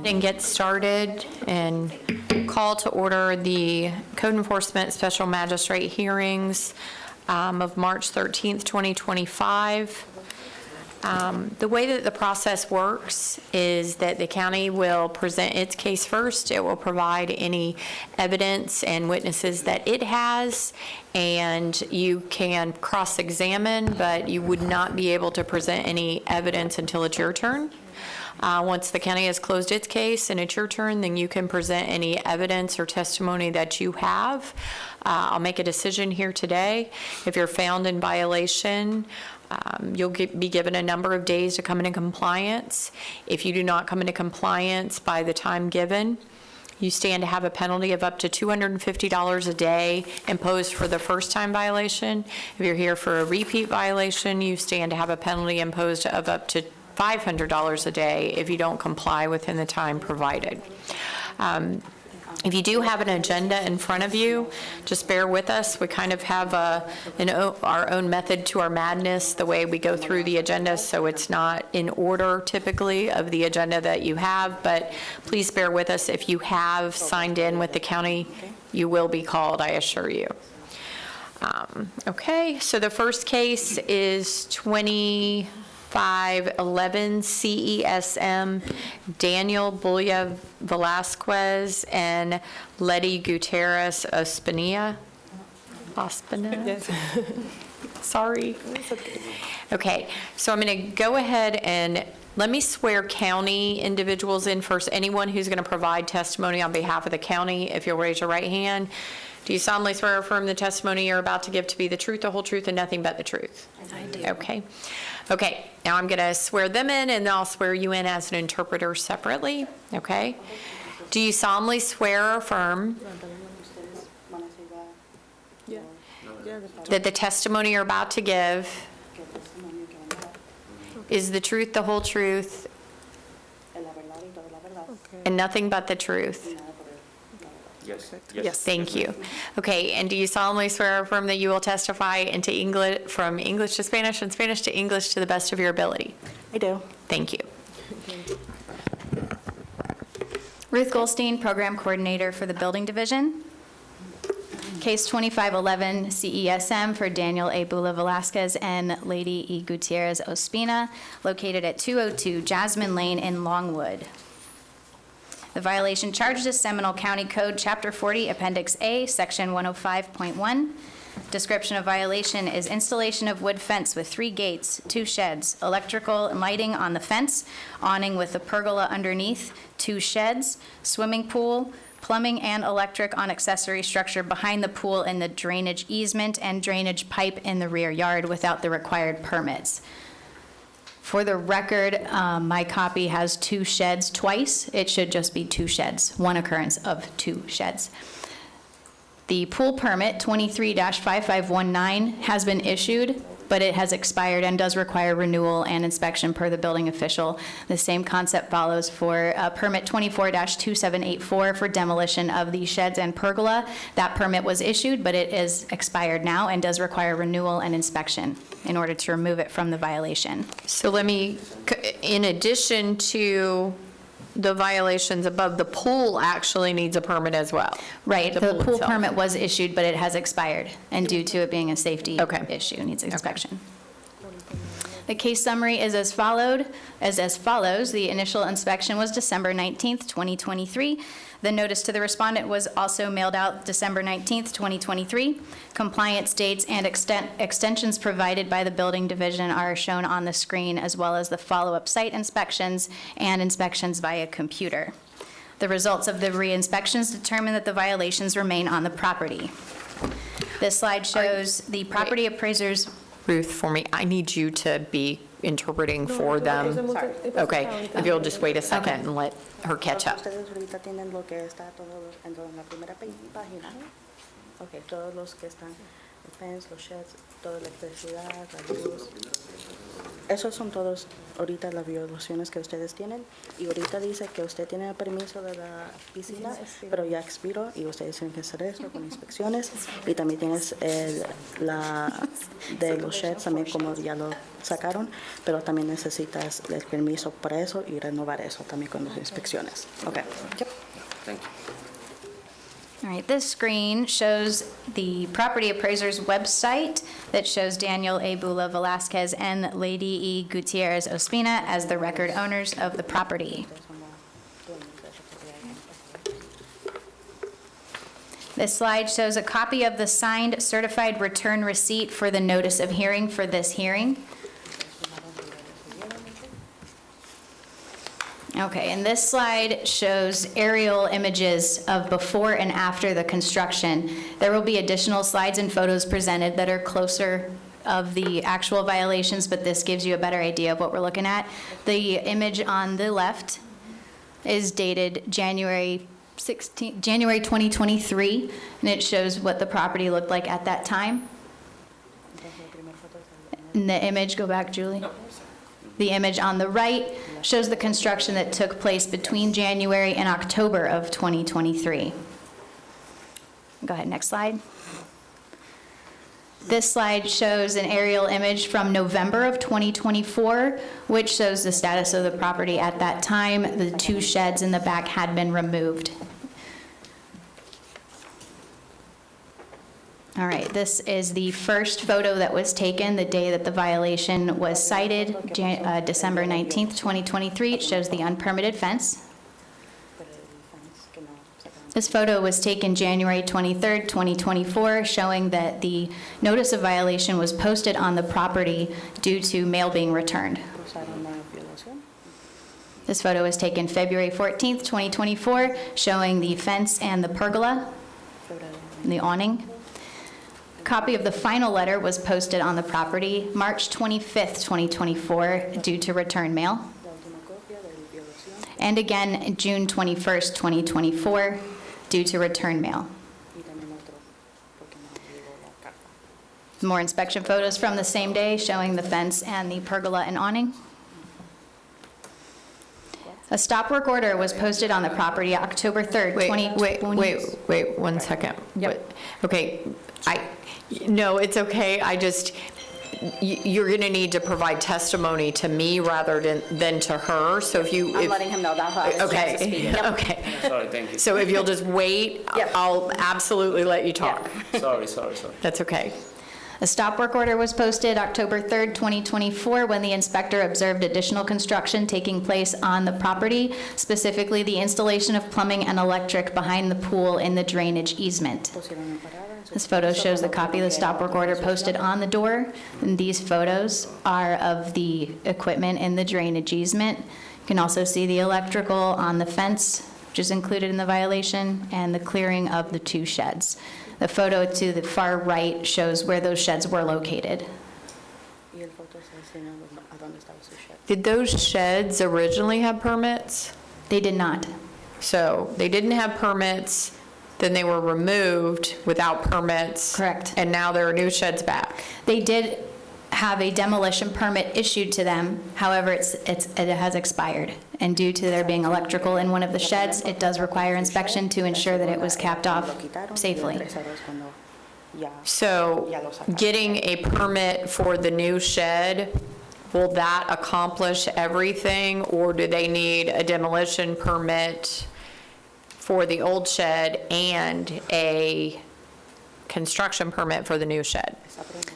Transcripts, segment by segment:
And get started and call to order the Code Enforcement Special Magistrate hearings of March 13th, 2025. The way that the process works is that the county will present its case first. It will provide any evidence and witnesses that it has, and you can cross-examine, but you would not be able to present any evidence until it's your turn. Once the county has closed its case and it's your turn, then you can present any evidence or testimony that you have. I'll make a decision here today. If you're found in violation, you'll be given a number of days to come into compliance. If you do not come into compliance by the time given, you stand to have a penalty of up to $250 a day imposed for the first time violation. If you're here for a repeat violation, you stand to have a penalty imposed of up to $500 a day if you don't comply within the time provided. If you do have an agenda in front of you, just bear with us. We kind of have our own method to our madness, the way we go through the agenda, so it's not in order typically of the agenda that you have, but please bear with us. If you have signed in with the county, you will be called, I assure you. Okay, so the first case is 2511 CESM, Daniel Bulla Velasquez and Letty Gutierrez Ospina. Yes. Sorry. Okay, so I'm going to go ahead and let me swear county individuals in first. Anyone who's going to provide testimony on behalf of the county, if you'll raise your right hand. Do you solemnly swear or affirm the testimony you're about to give to be the truth, the whole truth, and nothing but the truth? I do. Okay. Okay, now I'm going to swear them in, and then I'll swear you in as an interpreter separately. Okay? Do you solemnly swear or affirm that the testimony you're about to give is the truth, the whole truth, and nothing but the truth? Yes. Yes. Thank you. Okay, and do you solemnly swear or affirm that you will testify into English, from English to Spanish and Spanish to English to the best of your ability? I do. Thank you. Ruth Goldstein, Program Coordinator for the Building Division. Case 2511 CESM for Daniel A. Bulla Velasquez and Lady E. Gutierrez Ospina, located at 202 Jasmine Lane in Longwood. The violation charged is Seminole County Code, Chapter 40, Appendix A, Section 105.1. Description of violation is installation of wood fence with 3 gates, 2 sheds, electrical and lighting on the fence, awning with a pergola underneath, 2 sheds, swimming pool, plumbing and electric on accessory structure behind the pool in the drainage easement, and drainage pipe in the rear yard without the required permits. For the record, my copy has 2 sheds twice. It should just be 2 sheds, one occurrence of 2 sheds. The pool permit, 23-5519, has been issued, but it has expired and does require renewal and inspection per the building official. The same concept follows for permit 24-2784 for demolition of the sheds and pergola. That permit was issued, but it is expired now and does require renewal and inspection in order to remove it from the violation. So let me, in addition to the violations above, the pool actually needs a permit as well. Right, the pool itself. permit was issued, but it has expired, and due to it being a safety Okay. issue, needs inspection. The case summary is as follows. The initial inspection was December 19th, 2023. The notice to the respondent was also mailed out December 19th, 2023. Compliance dates and extensions provided by the building division are shown on the screen, as well as the follow-up site inspections and inspections via computer. The results of the re-inspections determine that the violations remain on the property. This slide shows the property appraisers. Ruth, for me, I need you to be interpreting for them. Okay, if you'll just wait a second and let her catch up. Ustedes ahorita tienen lo que está todo en la primera página. Okay, todos los que están, el fence, los sheds, toda la electricidad, la luz. Esos son todos ahorita las violaciones que ustedes tienen. Y ahorita dice que usted tiene el permiso de la piscina, pero ya expiró y ustedes tienen que hacer eso con inspecciones. Y también tienes la de los sheds también, como ya lo sacaron, pero también necesitas el permiso para eso y renovar eso también con las inspecciones. Okay. Yep. Thank you. All right, this screen shows the property appraiser's website that shows Daniel A. Bula Velasquez and Lady E. Gutierrez Ospina as the record owners of the property. This slide shows a copy of the signed certified return receipt for the notice of hearing for this hearing. Okay, and this slide shows aerial images of before and after the construction. There will be additional slides and photos presented that are closer of the actual violations, but this gives you a better idea of what we're looking at. The image on the left is dated January 2023, and it shows what the property looked like at that time. And the image, go back, Julie. The image on the right shows the construction that took place between January and October of 2023. Go ahead, next slide. This slide shows an aerial image from November of 2024, which shows the status of the property at that time. The 2 sheds in the back had been removed. All right, this is the first photo that was taken the day that the violation was cited, December 19th, 2023. It shows the unpermitted fence. This photo was taken January 23rd, 2024, showing that the notice of violation was posted on the property due to mail being returned. This photo was taken February 14th, 2024, showing the fence and the pergola, and the awning. A copy of the final letter was posted on the property March 25th, 2024, due to return mail. And again, June 21st, 2024, due to return mail. More inspection photos from the same day showing the fence and the pergola and awning. A stop work order was posted on the property October 3rd, 2020. Wait, 1 second. Yep. Okay, no, it's okay, you're going to need to provide testimony to me rather than to her, so if you... I'm letting him know that. Okay, okay. Sorry, thank you. So if you'll just wait, Yep. I'll absolutely let you talk. Sorry. That's okay. A stop work order was posted October 3rd, 2024, when the inspector observed additional construction taking place on the property, specifically the installation of plumbing and electric behind the pool in the drainage easement. This photo shows the copy of the stop work order posted on the door, and these photos are of the equipment in the drainage easement. You can also see the electrical on the fence, which is included in the violation, and the clearing of the 2 sheds. The photo to the far right shows where those sheds were located. Did those sheds originally have permits? They did not. So they didn't have permits, then they were removed without permits. Correct. And now there are new sheds back. They did have a demolition permit issued to them, however, it has expired. And due to there being electrical in one of the sheds, it does require inspection to ensure that it was capped off safely. So getting a permit for the new shed, will that accomplish everything? Or do they need a demolition permit for the old shed and a construction permit for the new shed?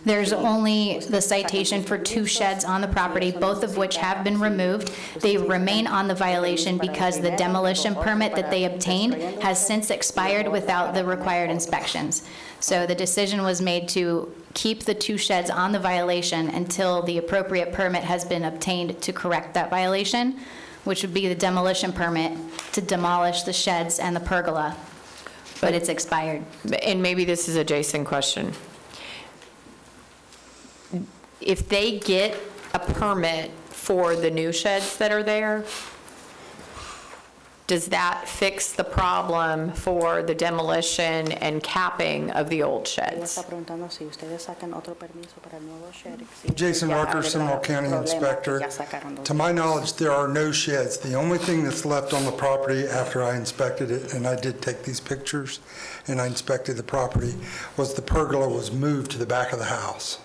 There's only the citation for 2 sheds on the property, both of which have been removed. They remain on the violation because the demolition permit that they obtained has since expired without the required inspections. So the decision was made to keep the 2 sheds on the violation until the appropriate permit has been obtained to correct that violation, which would be the demolition permit to demolish the sheds and the pergola, but it's expired. And maybe this is a Jason question. If they get a permit for the new sheds that are there, does that fix the problem for the demolition and capping of the old Ella sheds? está preguntando si ustedes sacan otro permiso para el nuevo shed. si Jason ya Rucker, arreglaron Seminole County el problema que Inspector. ya sacaron los To my sheds. knowledge, there are no sheds. The only thing that's left on the property after I inspected it, and I did take these pictures, and I inspected the property, was the pergola was moved to the back of the house.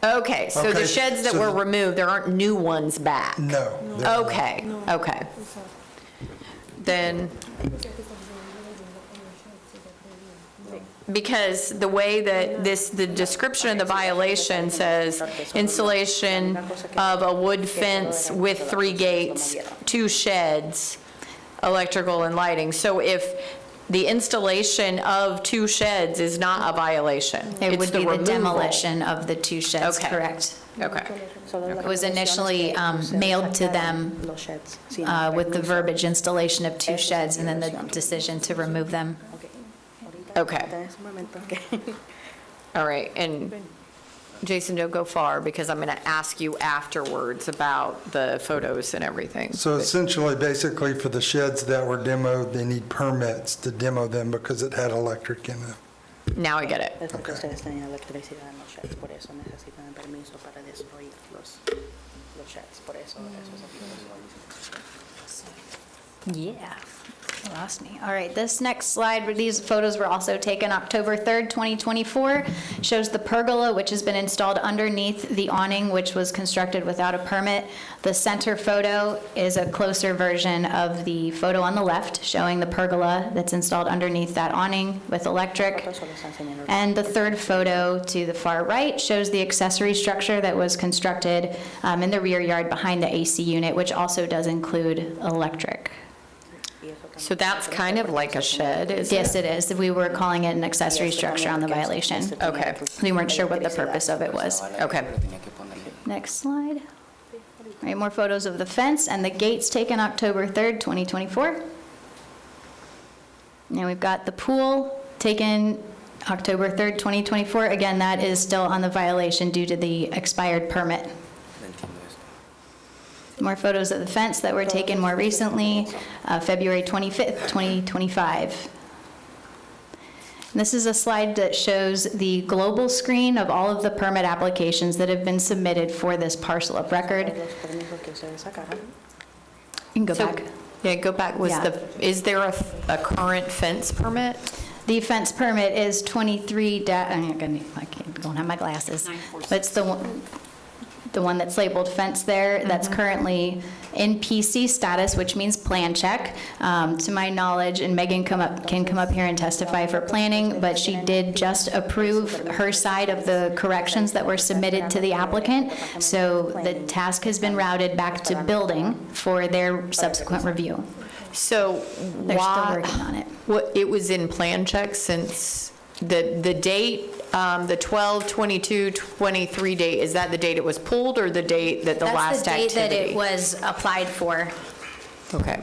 Okay, so the Okay, sheds that so were the- removed, there aren't new ones back? No. there are not. Okay, okay. Then, because the way that the description of the violation says installation of a wood fence with 3 gates, 2 sheds, electrical and lighting. So if the installation of 2 sheds is not a violation? It it's would be the removal. demolition of the 2 sheds, Okay. correct? Okay. Solo la It was condición es initially que ustedes mailed to sacaron them los sheds sin el with the permiso. verbiage installation of 2 Esa es sheds and then the violación. decision to remove them. Okay. Ahorita, Okay. tenés un momento, okay. All right, and Jason, don't go far, because I'm going to ask you afterwards about the photos and everything. So essentially, basically, for the sheds that were demoed, they need permits to demo them because it had electric in it. Now I get it. Es porque ustedes tenían electricidad en los sheds, por eso necesitan el permiso para destruir los sheds, por eso es Yeah, you lost me. All right, this next slide, these photos were also taken October 3rd, 2024, shows the pergola, which has been installed underneath the awning, which was constructed without a permit. The center photo is a closer version of the photo on the left, showing the pergola that's installed underneath that awning with electric. Fotos solo están señalando. And the third photo to the far right shows the accessory structure that was constructed in the rear yard behind the AC unit, which also does include electric. Y eso también- So that's kind of like a shed, is it? Yes, it is. We were calling it an y accessory esto structure también on the porque violation. este tenía Okay. We weren't sure what the electricidad. purpose of it was. Okay. Next slide. All right, more photos of the fence and the gates taken October 3rd, 2024. Now we've got the pool taken October 3rd, 2024. Again, that is still on the violation due to the expired permit. More photos of the fence that were taken more recently, February 25th, 2025. And this is a slide that shows the global screen of all of the permit applications that have been submitted for this parcel of record. Los permisos que ustedes sacaron. You can go So- back. Yeah, go back, Yeah. is there a current fence permit? The fence permit is 23, don't have my glasses. But it's the one that's labeled fence there, that's currently in PC status, which means plan check. To my knowledge, and Megan can come up here and testify for planning, but she did just approve her side of the corrections that were submitted to the applicant. So the task has been routed back to building for their subsequent review. So They're still why? working on it. What, it was in plan check since the date, the 12/22/23 date, is that the date it was pulled or the date that the last activity? That's the date that it was applied for. Okay.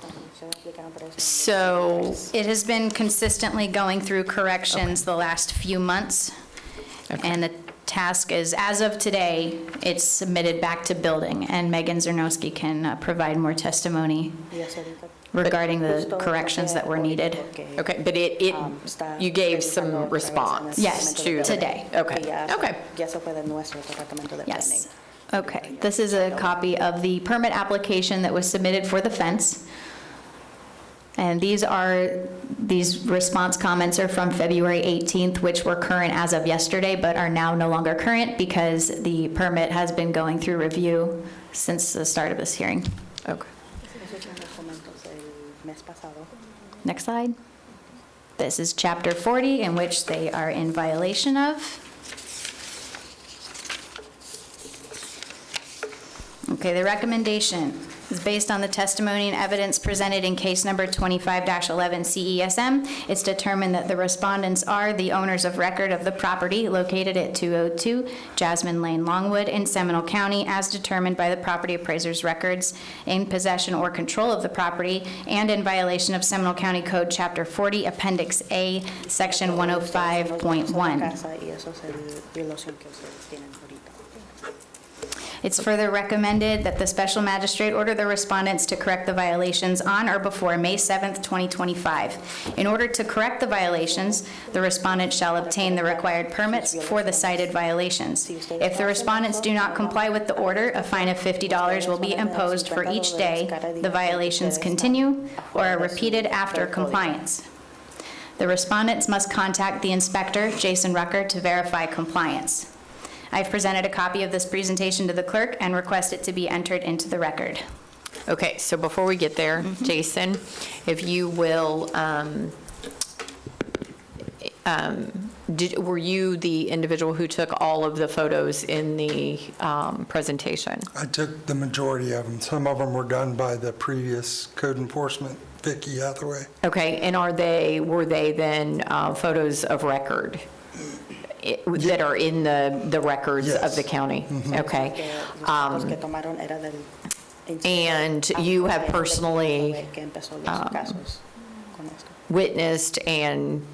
Ustedes aplicaron por eso. So, It has been consistently going through corrections the last few months. Okay. And the task is, as of today, it's submitted back to building, and Megan Zernowski can provide more testimony Y eso ahorita regarding the justo corrections that were ahorita needed. porque, okay, but está you gave revisando some otra vez en response el Yes, departamento de to. today. planning, Okay, que ya- okay. Ya se fue de nuestro departamento de planning. Yes. Okay, this is a copy of the permit application that was submitted for the fence. And these response comments are from February 18th, which were current as of yesterday, but are now no longer current because the permit has been going through review since the start of this hearing. Okay. Esos son los documentos del mes pasado. Next slide. This is Chapter 40, in which they are in violation of. Okay, the recommendation is based on the testimony and evidence presented in case number 25-11 CESM. It's determined that the respondents are the owners of record of the property located at 202 Jasmine Lane, Longwood, in Seminole County, as determined by the property appraiser's records, in possession or control of the property, and in violation of Seminole County Code Chapter 40, Appendix A, Section Ustedes son los dueños de la 105.1. casa y eso es la violación que ustedes tienen ahorita. It's further recommended that the special magistrate order the respondents to correct the violations on or before May 7th, 2025. In order to correct the violations, the respondent shall obtain the required permits for the cited violations. If the respondents do not comply with the order, a fine of $50 will be imposed for each day the violations continue or are repeated after compliance. The respondents must contact the inspector, Jason Rucker, to verify compliance. I've presented a copy of this presentation to the clerk and request it to be entered into the record. Okay, so before we get there, Jason, if you will, were you the individual who took all of the photos in the presentation? I took the majority of them. Some of them were done by the previous code enforcement, Vicki Hathaway. Okay, and were they then photos of record that are in the records of the county? Okay. Los que tomaron era del And you have personally que empezó los casos con esto. witnessed and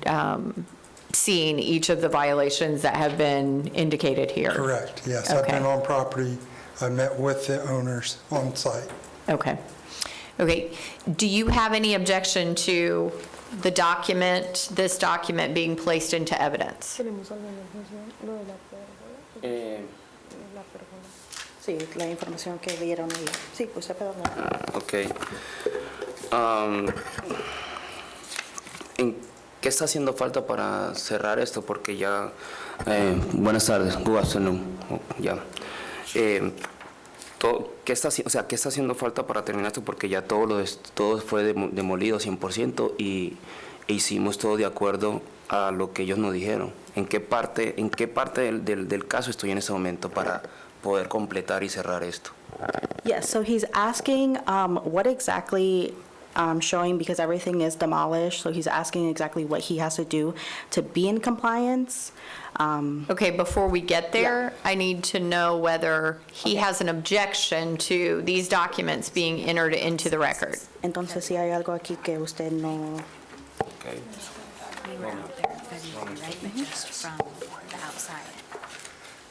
seen each of the violations that have been indicated here? Correct, yes. I've been Okay. on property. I met with the owners on site. Okay. Okay. Do you have any objection to the document, this document being placed into evidence? Sí, la información que vieron ahí. Sí, usted puede hablar. Ok. ¿En qué está haciendo falta para cerrar esto? Porque ya... buenas tardes, good afternoon. Ya. ¿Qué está haciendo falta para terminar esto? Porque ya todo fue demolido 100% y hicimos todo de acuerdo a lo que ellos nos dijeron. ¿En qué parte del caso estoy en este momento para poder completar y cerrar esto? Yes, so he's asking what exactly showing, because everything is demolished, so he's asking exactly what he has to do to be in compliance. Okay, before we get there, I need to know whether he has an objection to these documents being entered into the record. Entonces, si hay algo aquí que usted no... Okay. We were out there in February, right, but just from the outside.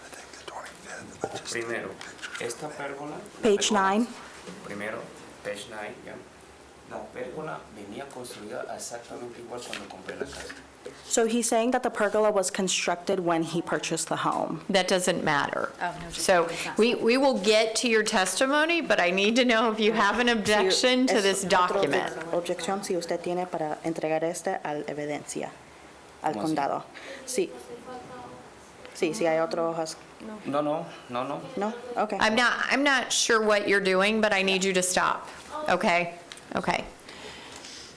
I think the 25th. I just- Primero, esta pérgola... Page 9. Primero, page 9, ya. La pérgola venía construida exactamente igual cuando compré la casa. So he's saying that the pergola was constructed when he purchased the home. That doesn't matter. Oh, no, just- So it's not- we will get to your testimony, but I need to know if you have an objection to this document. Objeción si usted tiene para entregar al evidencia, al ¿Cómo así? condado. Sí. Sí, si hay otras hojas. No. No? Okay. I'm not sure what you're doing, but I need you to stop. Okay? Okay.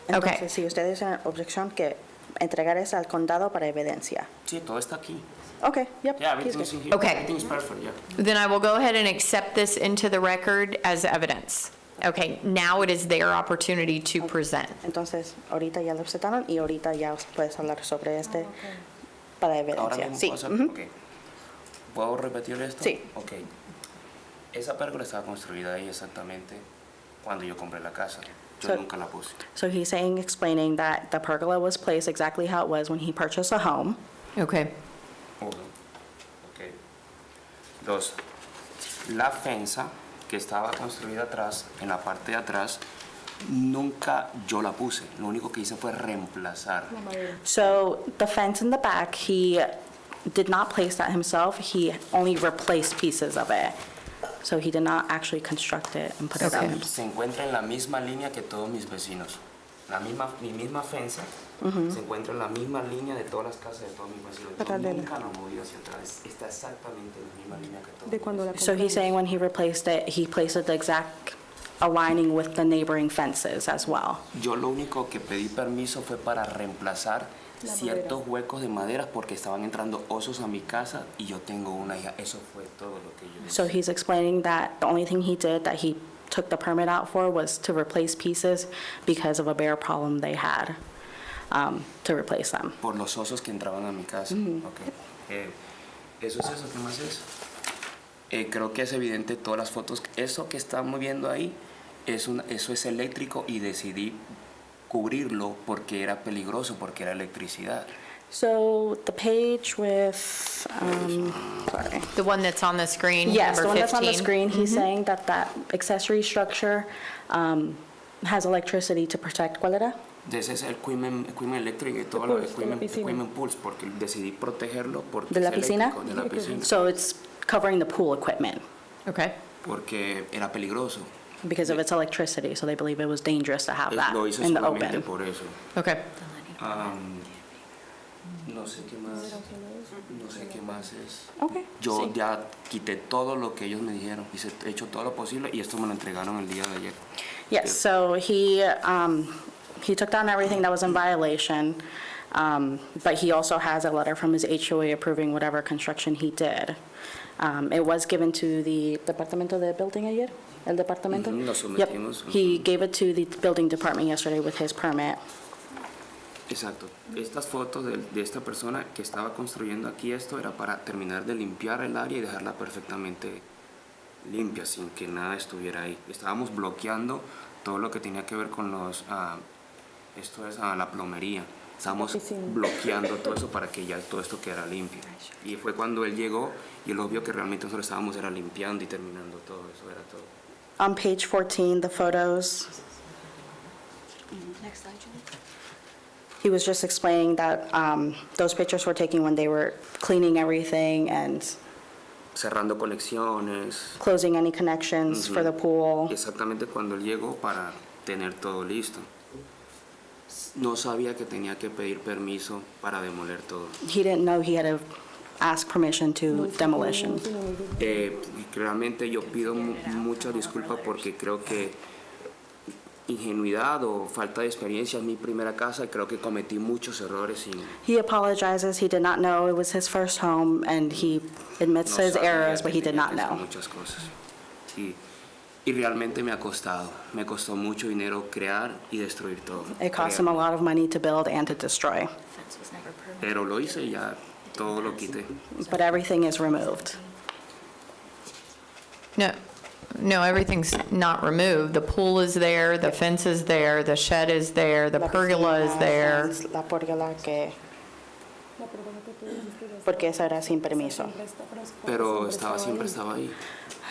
Entonces, si usted tiene objeción, que entregar al condado para evidencia. Sí, todo está aquí. Okay, yep. Yeah, he's everything's good. in here. Okay. Everything's perfect, yeah. Then I will go ahead and accept this into the record as evidence. Okay, now it is their opportunity to present. Entonces, ahorita ya lo aceptaron y ahorita ya puedes hablar sobre para Ahora evidencia. mismo Sí. puedo hacer, ujú. ok. ¿Puedo repetir esto? Sí. Ok. Esa pérgola estaba construida ahí exactamente cuando yo compré la casa. Yo So- nunca la puse. So he's saying, explaining that the pergola was placed exactly how it was when he purchased a home. Okay. Uno. Ok. Dos. La fensa que estaba construida atrás, en la parte de atrás, nunca yo la puse. Lo único que hice fue reemplazar. So the fence in the back, he did not place that himself. He only replaced pieces of it. So he did not actually construct it and put it Okay. up. Se encuentra en la misma línea que todos mis vecinos. Mi misma fensa se encuentra en la misma línea de todas las casas de todos mis vecinos. Yo Paralela. nunca la moví hacia atrás. Está exactamente en la misma línea que todos mis cuando la vecinos. So he's saying when he replaced it, he placed it the exact aligning with the neighboring fences as well. Yo lo único que pedí permiso fue para reemplazar ciertos huecos de madera porque estaban entrando osos a mi casa y yo tengo una hija. Eso fue todo lo que yo hice. So he's explaining that the only thing he did that he took the permit out for was to replace pieces because of a bear problem they had, to replace them. Por los osos que entraban a mi casa. Ok. Eso es eso, ¿qué más es? Creo que es evidente todas las fotos. Eso que estamos viendo ahí, eso es eléctrico y decidí cubrirlo porque era peligroso, porque era electricidad. So the page with, sorry. The one that's on the screen, Yes, the number one that's on the 15. screen, he's saying that that accessory structure has electricity to protect, ¿cuál era? De ese es el equipment eléctrico y todo lo equipment pools, porque decidí protegerlo porque ¿De la es piscina? eléctrico, de la piscina, So it's covering the pool equipment Okay. porque era peligroso. because of its electricity, so they believe it was dangerous to have that Lo hice in the solamente open. por eso. Okay. No sé qué más, no sé qué más es. Okay. Yo ya quité todo lo que ellos me dijeron, he hecho todo lo posible y esto me lo entregaron el día de ayer. Yes, so he took down everything that was in violation, but he also has a letter from his HOA approving whatever construction he did. It was given to the Departamento de Building ayer, el departamento? Lo sometimos. Yep, he gave it to the building department yesterday with his permit. Exacto. Estas fotos de esta persona que estaba construyendo aquí esto era para terminar de limpiar el área y dejarla perfectamente limpia, sin que nada estuviera ahí. Estábamos bloqueando todo lo que tenía que ver con los, esto es la plomería. Estábamos bloqueando todo eso para que ya todo esto quedara limpio. Y fue cuando él llegó y él vio que realmente nosotros estábamos era limpiando y terminando todo eso, era todo. On page 14, the photos, Next slide, Julie. he was just explaining that those pictures were taken when they were cleaning everything and Cerrando conexiones. closing any connections for the pool. Exactamente cuando él llegó para tener todo listo. No sabía que tenía que pedir permiso para demoler todo. He didn't know he had to ask permission to demolition. Realmente yo pido muchas disculpas porque creo que ingenuidad o falta de experiencia es mi primera casa y creo que cometí muchos errores y He apologizes, he did not know it was his first home, and he admits no his sabía errors, que but he did tenía not que hacer know. muchas cosas. Y realmente me costó mucho dinero crear y destruir todo. It cost him a lot of money to build and to destroy, Fence was never permitted. Pero lo hice y ya todo lo quité. but everything is removed. No, everything's not removed. The pool is there, the fence is there, the shed is there, the La pergola is piscina, there. La pérgola que, porque esa era sin permiso. Pero siempre estaba ahí.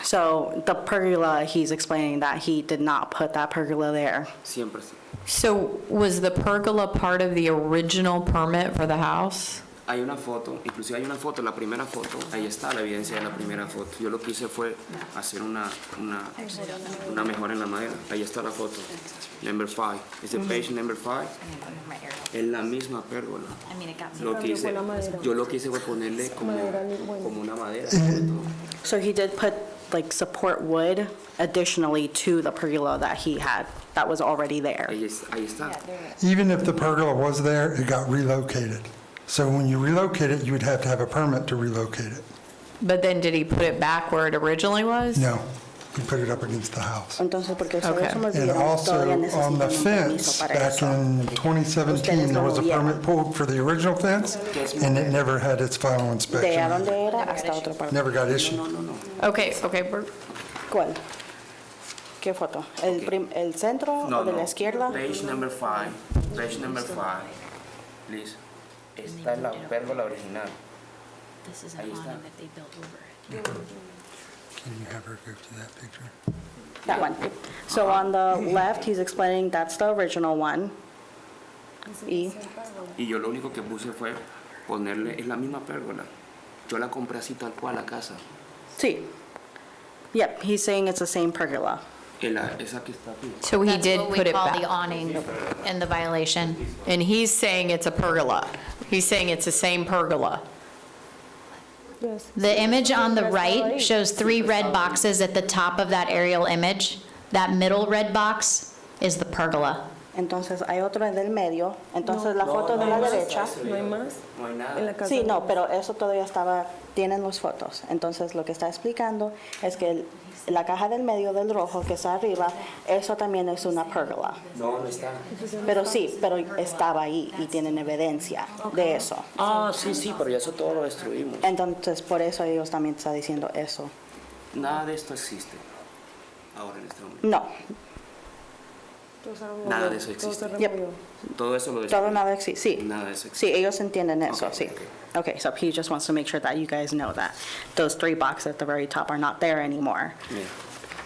So the pergola, he's explaining that he did not put that pergola there. Siempre. So was the pergola part of the original permit for the house? Hay una foto, inclusive hay una foto, la primera foto, ahí está la evidencia de la primera foto. Yo lo que hice fue hacer una mejora en la madera. Ahí está la foto. Number 5. ¿Es the page number 5? Es la misma pérgola. I mean, it got Lo que hice, yo lo que hice fue ponerle como una madera. So he did put like support wood additionally to the pergola that he had, that was already there. Ahí está. Even if the pergola was there, it got relocated. So when you relocate it, you would have to have a permit to relocate it. But then did he put it back where it originally was? No, you put it up against the house. Entonces, porque ustedes Okay. se me And olvidaron, also, todavía on the necesitan un permiso fence, para back eso. in 2017, there was a permit pulled for the original fence, and it never had its final De a inspection. dónde era hasta otra parte. Never got issued. Okay, ¿Cuál? ¿Qué foto? ¿El centro o de la izquierda? Page number 5. Page number 5. Please. Esta es la pérgola original. This is Ahí an está. awning that they built over it. Can you have her go to that picture? That one. So on the left, he's explaining that's the original one. Y Y yo lo único que puse fue ponerle, es la misma pérgola. Yo la compré así tal cual la casa. sí. Yep, he's saying it's the same pergola. Esa que está aquí. so he did put it That's what we call the back. awning in the violation. And he's saying it's a pergola. He's saying it's the same pergola. The image on the right shows 3 red boxes at the top of that aerial image. That middle red box is the pergola. Entonces hay otro en el medio. Entonces la foto de la derecha. ¿No hay más? No hay En nada. la casa. Sí, no, pero eso todavía estaba, tienen las fotos. Entonces lo que está explicando es que la caja del medio del rojo que está arriba, eso también es una pergola. No, no está. Pero sí, pero estaba ahí y tienen evidencia de eso. Ah, sí, pero ya eso todo lo destruimos. Entonces por eso ellos también están diciendo eso. Nada de esto existe ahora en este momento. No, Nada de eso existe. Yep. Todo eso lo Todo destruye. nada existe, sí. Nada de eso existe. Sí, ellos entienden eso, Okay, sí. Okay, so he just wants to make sure that you guys know that those 3 boxes at the very top are not there anymore. Mira,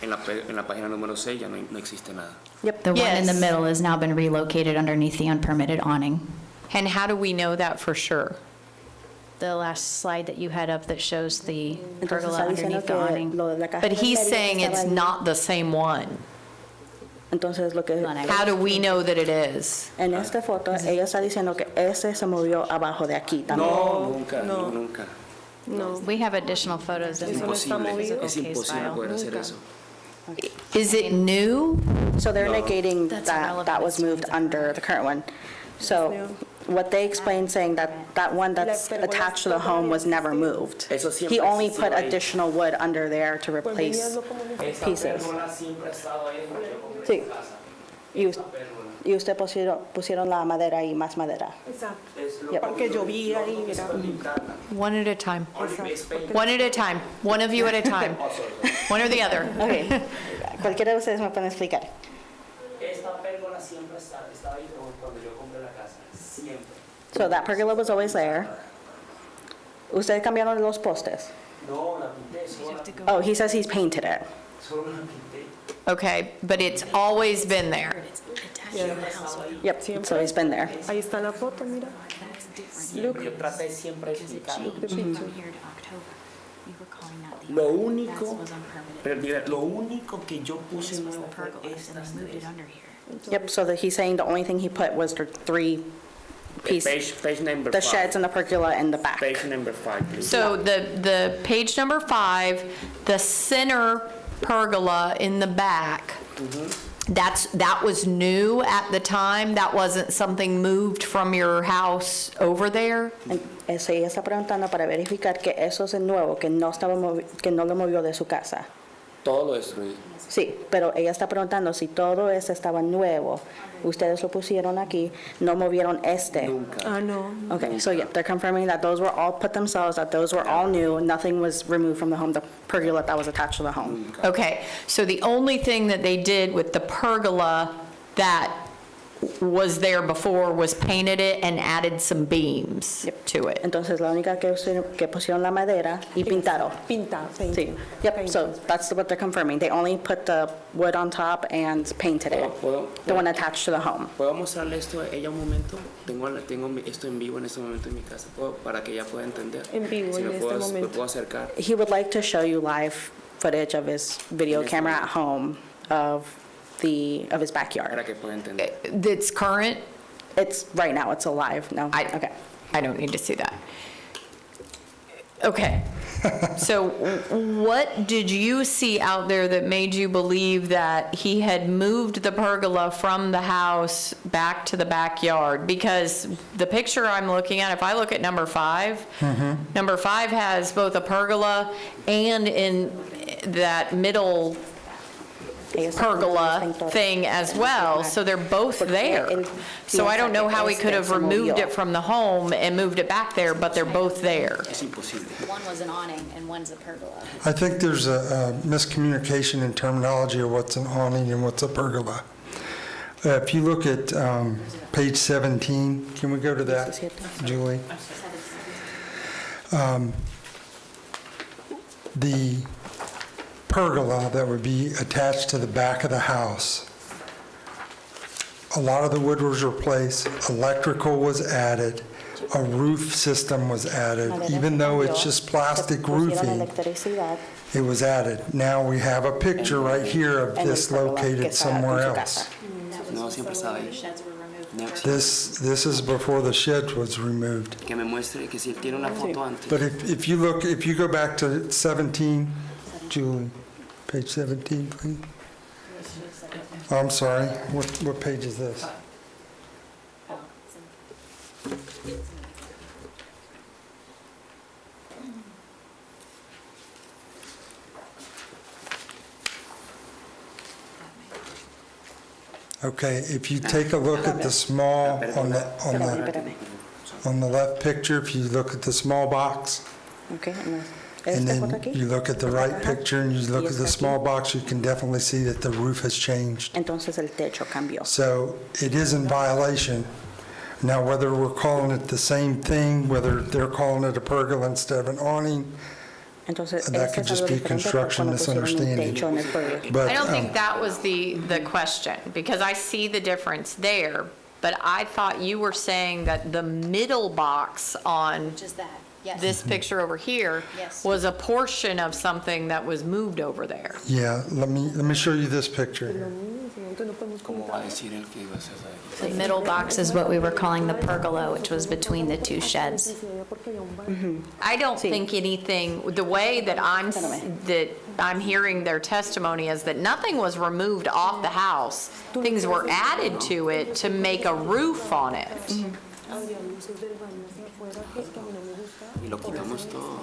en la página número 6 ya no existe nada. Yep. The one in the Yes. middle has now been relocated underneath the unpermitted awning. And how do we know that for sure? The last slide that you had up that shows the Entonces pergola está diciendo underneath the que awning. lo de la caja But he's de saying estaba it's ahí. not the same one. Entonces lo que How do we know that it is? en esta foto ella está diciendo que ese se movió abajo de aquí también. No, nunca, nunca. No, We have additional photos in the Imposible, physical es case imposible file. poder hacer eso. Is it new? So they're No. negating That's that irrelevant. that was moved under the current one. So what they explained saying that that one that's attached to the home was never moved. Eso siempre He only existió put ahí. additional wood under there to replace pieces. Sí. Y usted pusieron la madera y más madera. Yep. porque llovía y mira. One at a time. One at a time. One of you at a time. One or the other. Okay. Cualquiera de ustedes me pueden explicar. Esta pérgola siempre estaba ahí cuando yo compré la casa. Siempre. So that pergola was always there. Ustedes cambiaron los postes. No, la pinté, solo la pinté. Oh, he says he's painted it. Solo la pinté. Okay, but it's always been there. Yep, so he's been there. Ahí está la foto, mira. Siempre, yo traté siempre de explicarlo. The picture. Lo único, pero mira, lo único que yo puse nuevo fue estas tres. Yep, so that he's saying the only thing he put was the 3 pieces, Page number the 5. sheds and the pergola in the back. Page number 5, please. So the page number 5, the center pergola in the back, that was new at the time? That wasn't something moved from your house over there? Eso ella está preguntando para verificar que eso es el nuevo, que no lo movió de su casa. Todo lo destruí. Sí, pero ella está preguntando si todo eso estaba nuevo. Ustedes lo pusieron aquí, no movieron este. Nunca. Ah, no. Okay, so yeah, they're confirming that those were all put themselves, that those were all new, nothing was removed from the home, the pergola that was attached to the home. Okay, so the only thing that they did with the pergola that was there before was painted it and added some beams to it? Entonces la única que pusieron la madera y pintaron. Pinta, Sí, yep, so that's what they're confirming. They only put the wood on top and painted it, the one attached to the home. ¿Puedo mostrarle esto a ella un momento? Tengo esto en vivo en este momento en mi casa, para que ella pueda entender. En vivo, Si en me este puedo momento. acercar. He would like to show you live footage of his video camera at home of his backyard. Para que pueda entender. That's current? It's, right now, it's alive, no? Okay. I don't need to see that. Okay. So what did you see out there that made you believe that he had moved the pergola from the house back to the backyard? Because the picture I'm looking at, if I look at number 5, number 5 has both a pergola and in that middle pergola thing as well, so they're both there. So I don't know how he could have removed it from the home and moved it back there, but they're both there. Es imposible. One was an awning and one's a pergola. I think there's a miscommunication in terminology of what's an awning and what's a pergola. If you look at page 17, can we go to that, Julie? The pergola that would be attached to the back of the house, a lot of the wood was replaced, electrical was added, a roof system was added. Even though it's just plastic roofing, it was added. Now we have a picture right here of this located somewhere else. No, siempre estaba ahí. No, This is before the shed was removed. que me muestre que si él tiene una foto antes. But if you go back to 17, Julie, page 17, please. Oh, I'm sorry, what page is this? Okay, if you take a look at the small, on the left picture, if you look at the small box, Okay, And Esta foto then aquí. you look at the right picture and you look at the small box, you can definitely see that the roof has changed. Entonces el techo cambió. So it is in violation. Now, whether we're calling it the same thing, whether they're calling it a pergola instead of an awning, Entonces, that eso could es just algo be diferente construction cuando pusieron un misunderstanding. techo en el pergola. but I don't think that was the question, because I see the difference there, but I thought you were saying that the middle box on Which is that, yes. this picture over here Yes. was a portion of something that was moved over there. yeah, let me show you this picture here. ¿Cómo va a decir él que iba a ser ahí? The middle box is what we were calling the pergola, which was between the two sheds. I don't think anything, the way that I'm hearing their testimony is that nothing was removed off the house. Things were added to it to make a roof on it. Y lo quitamos todo.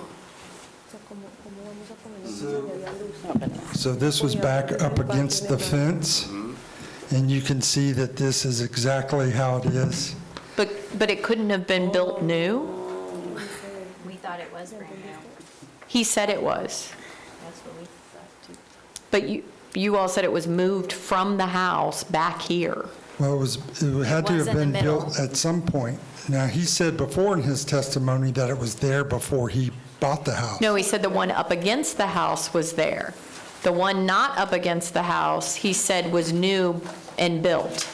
So this was back up against the fence, and you can see that this is exactly how it is. But it couldn't have been built new? We thought it was brand new. He said it was. That's what we thought too. But you all said it was moved from the house back here. Well, it had to was have in the been middle. built at some point. Now, he said before in his testimony that it was there before he bought the house. No, he said the one up against the house was there. The one not up against the house, he said was new and built.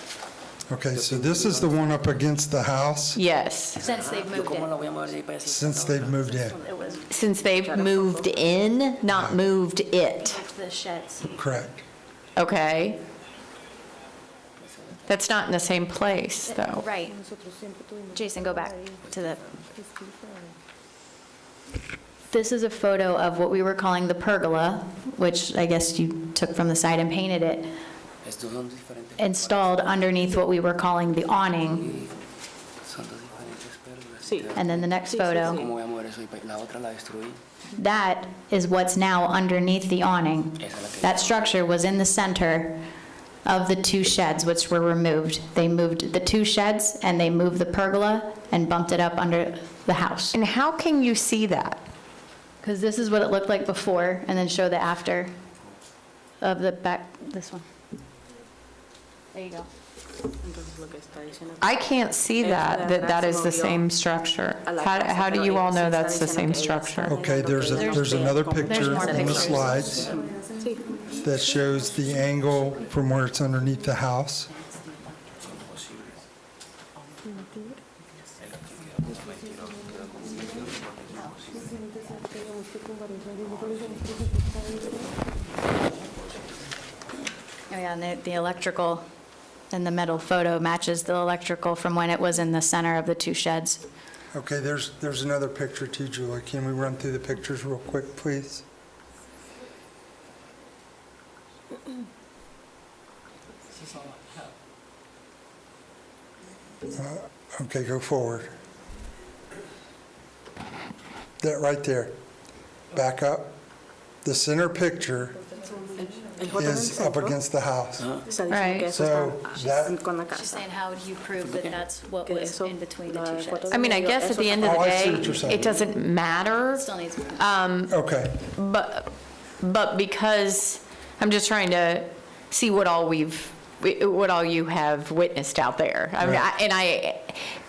Okay, so this is the one up against the house Yes. Since they've moved ¿Cómo la in. voy a mover de ahí para decir? since they've moved in. It was Since they've moved in, not moved it, the sheds. Correct. okay? That's not in the same place, though. Right. Jason, go back to the. This is a photo of what we were calling the pergola, which I guess you took from the side and painted it, Estos son diferentes. installed underneath what we were calling the awning. Son dos diferentes pérgolas. Sí. And then the next photo, ¿Cómo voy a mover eso? La otra la destruí. that is what's now underneath the awning. Esa es la que- That structure was in the center of the two sheds, which were removed. They moved the two sheds, and they moved the pergola and bumped it up under the house. And how can you see that? Because this is what it looked like before, and then show the after of the back, this one. There you go. Entonces, lo que está diciendo- I can't see that is the same structure. How do you all know that's the same structure? Okay, there's another picture more in the pictures. slides that shows the angle from where it's underneath the house. Oh, yeah, and the electrical in the middle photo matches the electrical from when it was in the center of the two sheds. Okay, there's another picture too, Julie. Can we run through the pictures real quick, please? Okay, go forward. That right there. Back up. The center picture El foto del is up centro against the house. está diciendo Right. que eso So está that, con la She's casa. saying, how would you prove that that's what Que was eso- in between the la two foto sheds? I mean, I guess at the end of the Oh, I see day, what you're saying. it doesn't matter, Still needs. okay. but because, I'm just trying to see what all you have witnessed out there. I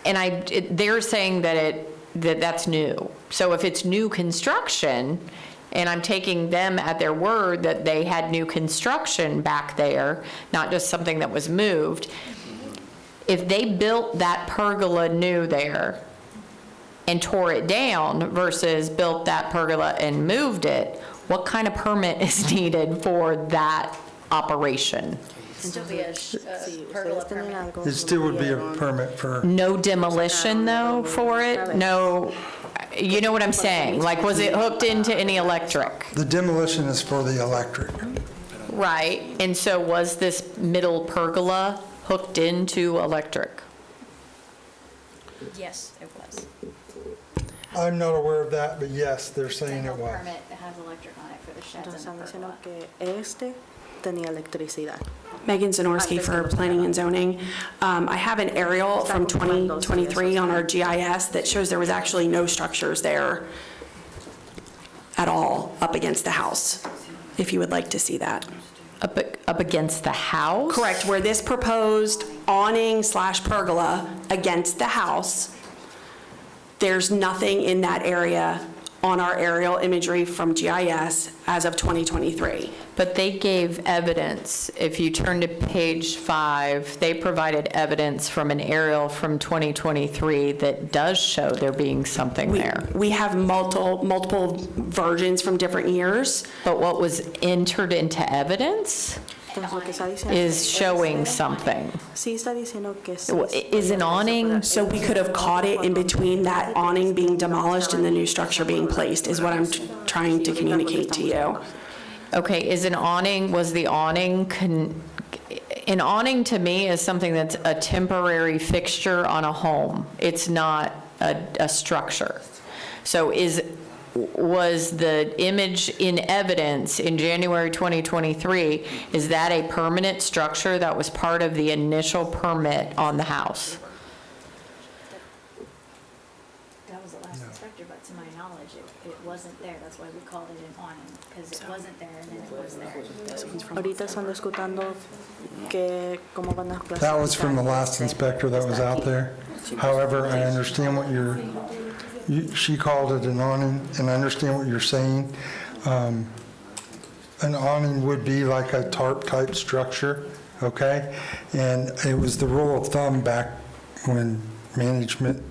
mean, they're saying that's new. So if it's new construction, and I'm taking them at their word that they had new construction back there, not just something that was moved, if they built that pergola new there and tore it down versus built that pergola and moved it, what kind of permit is needed for that operation? Still be a Sí, pergola ustedes tienen permit. algo It still would be a subieron. permit for, No demolition though for it? No, you know what I'm saying? Like, was it hooked into any electric? the demolition is for the electric. Right, and so was this middle pergola hooked into electric? Yes, it was. I'm not aware of that, but yes, they're saying it was. Permit that has electric on it for the sheds Entonces and están the diciendo pergola. que este tenía electricidad. Megan Zanorski for Planning and Zoning. I have an aerial from 2023 on our GIS that shows there was actually no structures there at all up against the house, if you would like to see that. Up against the house? Correct, where this proposed awning/pergola against the house, there's nothing in that area on our aerial imagery from GIS as of 2023. But they gave evidence. If you turn to page 5, they provided evidence from an aerial from 2023 that does show there being something there. We have multiple versions from different years. But what was entered into evidence Entonces, lo que está diciendo is showing something. Sí está diciendo que sí. Is an awning, So we could have caught it in between that awning being demolished and the new structure being placed, is what I'm trying to communicate to you. okay, is an awning, was the awning, an awning to me is something that's a temporary fixture on a home. It's not a structure. So was the image in evidence in January 2023, is that a permanent structure that was part of the initial permit on the house? That was the last inspector, but to my knowledge, it wasn't there. That's why we called it an awning, because it wasn't there and then it was there. Ahorita están discutiendo que cómo van a clasificar. That was from the last inspector that was out there. However, I understand what she called it an awning, and I understand what you're saying. An awning would be like a tarp-type structure, okay? And it was the rule of thumb back when management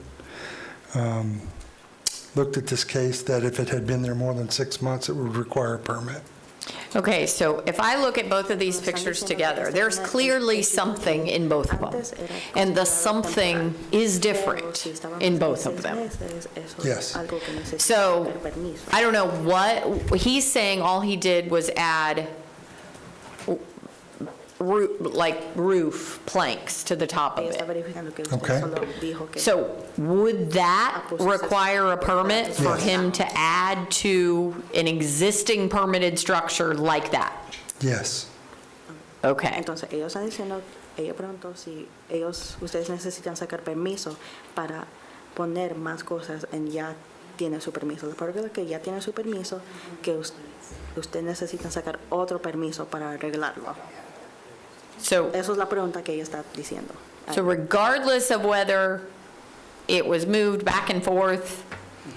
looked at this case, that if it had been there more than 6 months, it would require a permit. Okay, so if I look at both of these pictures together, there's clearly something in both of them. And the something is different in both of them. Yes. So, I don't know what, he's saying all he did was add roof planks to the top of Está it. verificando que usted Okay. solo dijo que So would that require a permit for Yes. him to add to an existing permitted structure like that? Yes. Okay. Entonces, ellos están diciendo, ella preguntó si ustedes necesitan sacar permiso para poner más cosas en ya tiene su permiso. Porque que ya tiene su permiso, que usted necesita sacar otro permiso para arreglarlo. So, Esa es la pregunta que ella está diciendo. so regardless of whether it was moved back and forth,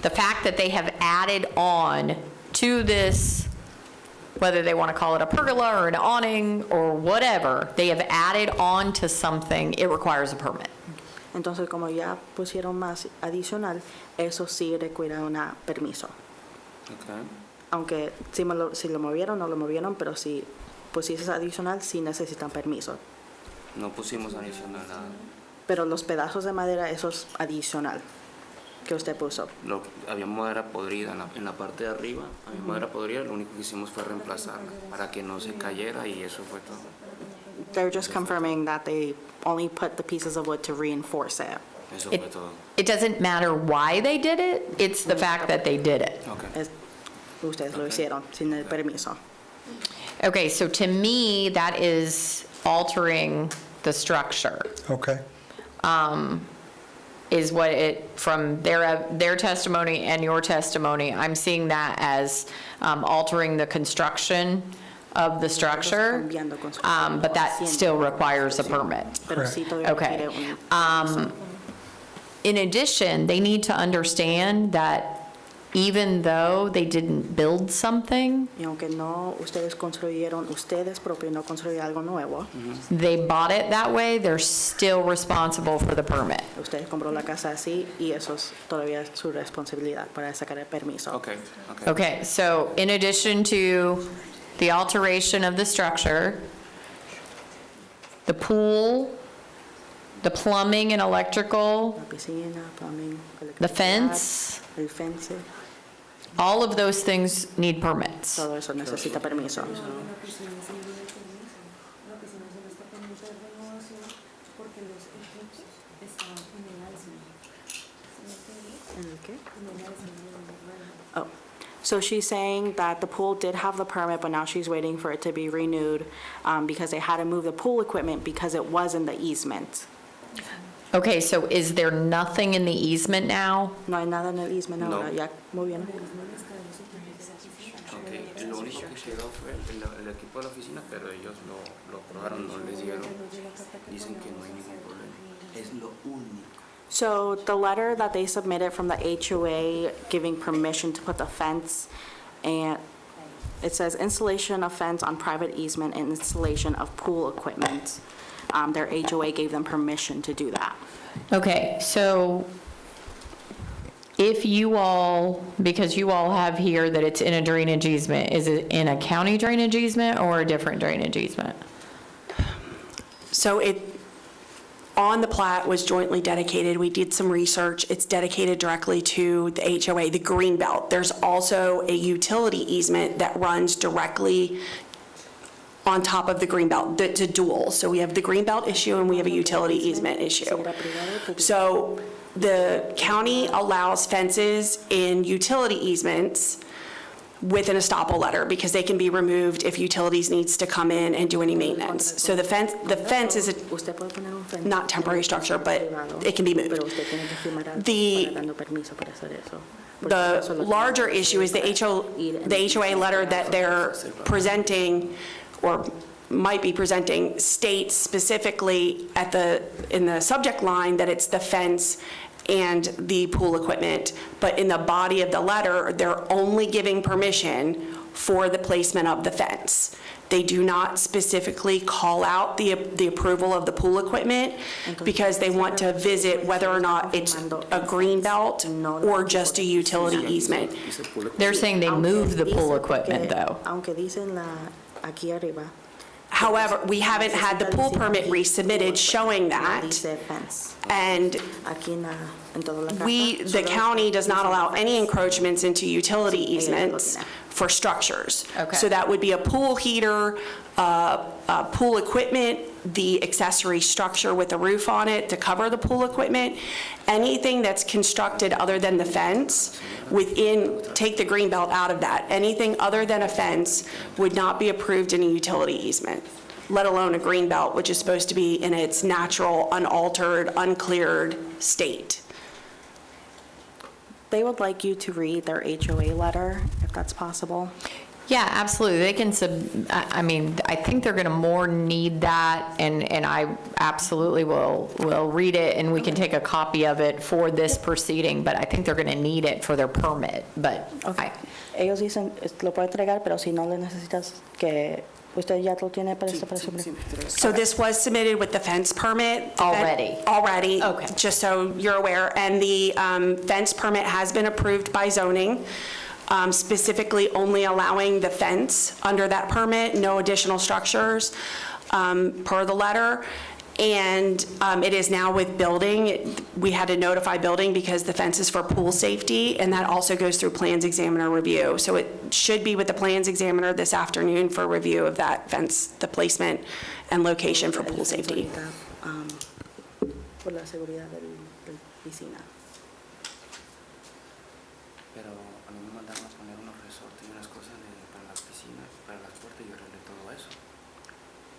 the fact that they have added on to this, whether they want to call it a pergola or an awning or whatever, they have added on to something, it requires a permit. Entonces, como ya pusieron más adicional, eso sí requiere un permiso. Okay. Aunque si lo movieron, no lo movieron, pero si pusieses adicional, sí necesitan permiso. No pusimos adicional nada. Pero los pedazos de madera, eso es adicional que usted puso. Había madera podrida en la parte de arriba, había madera podrida, lo único que hicimos fue reemplazarla para que no se cayera y eso fue todo. They're just confirming that they only put the pieces of wood to reinforce it. Eso fue todo. It doesn't matter why they did it, it's the fact that they did it. Okay. Ustedes lo hicieron sin el permiso. Okay, so to me, that is altering the structure, Okay. is what it, from their testimony and your testimony, I'm seeing that as altering the construction of the structure, but that still requires a permit. Pero sí todavía Okay. requiere un In addition, they need to understand that even though they didn't build something, Y aunque no ustedes propios no construyeron algo nuevo, they bought it that way, they're still responsible for the permit. ustedes compró la casa así y eso es todavía su responsabilidad para sacar el permiso. Okay. Okay. Okay, so in addition to the alteration of the structure, the pool, the plumbing and electrical, La piscina, plumbing, the electricidad, fence, el fence, all of those things need permits. todo eso necesita permiso. ¿En el qué? Oh, so she's saying that the pool did have the permit, but now she's waiting for it to be renewed because they had to move the pool equipment because it was in the easement. Okay, so is there nothing in the easement now? No hay nada en el easement No. ahora, ya movieron. Okay. Lo único que quedó fue el equipo de la oficina, pero ellos lo probaron, no les dieron. Dicen que no hay ningún problema. Es lo único. So the letter that they submitted from the HOA giving permission to put the fence, and it says installation of fence on private easement and installation of pool equipment. Their HOA gave them permission to do that. Okay, so if you all, because you all have here that it's in a drainage easement, is it in a county drainage easement or a different drainage easement? So on the plat was jointly dedicated. We did some research. It's dedicated directly to the HOA, the green belt. There's also a utility easement that runs directly on top of the green belt. It's a dual. So we have the green belt issue and we have a utility easement issue. So the county allows fences in utility easements with an estoppel letter because they can be removed if utilities needs to come in and do any maintenance. So the fence is not temporary structure, but it can be moved. The larger issue is the HOA letter that they're presenting or might be presenting states specifically in the subject line that it's the fence and the pool equipment, but in the body of the letter, they're only giving permission for the placement of the fence. They do not specifically call out the approval of the pool equipment because they want to visit whether or not it's a green belt or just a utility easement. They're saying they move the pool equipment, though. However, we haven't had the pool permit resubmitted showing that. And the county does not allow any encroachments into utility easements for structures. Okay. So that would be a pool heater, pool equipment, the accessory structure with a roof on it to cover the pool equipment. Anything that's constructed other than the fence take the green belt out of that. Anything other than a fence would not be approved in a utility easement, let alone a green belt, which is supposed to be in its natural, unaltered, uncleared state. They would like you to read their HOA letter, if that's possible. Yeah, absolutely. They can I mean, I think they're going to more need that, and I absolutely will read it, and we can take a copy of it for this proceeding, but I think they're going to need it for their permit, but Ellos dicen, lo puede entregar, pero si no le necesitas que usted ya lo tiene para esto para su. So this was submitted with the fence permit. Already? Already. Okay. Just so you're aware. And the fence permit has been approved by zoning, specifically only allowing the fence under that permit, no additional structures per the letter. And it is now with building. We had to notify building because the fence is for pool safety, and that also goes through plans examiner review. So it should be with the plans examiner this afternoon for review of that fence, the placement and location for pool safety. Por la seguridad del piscina. Pero a mí me mandaron a poner unos resortes y unas cosas para las piscinas, para las puertas, y yo arreglé todo eso.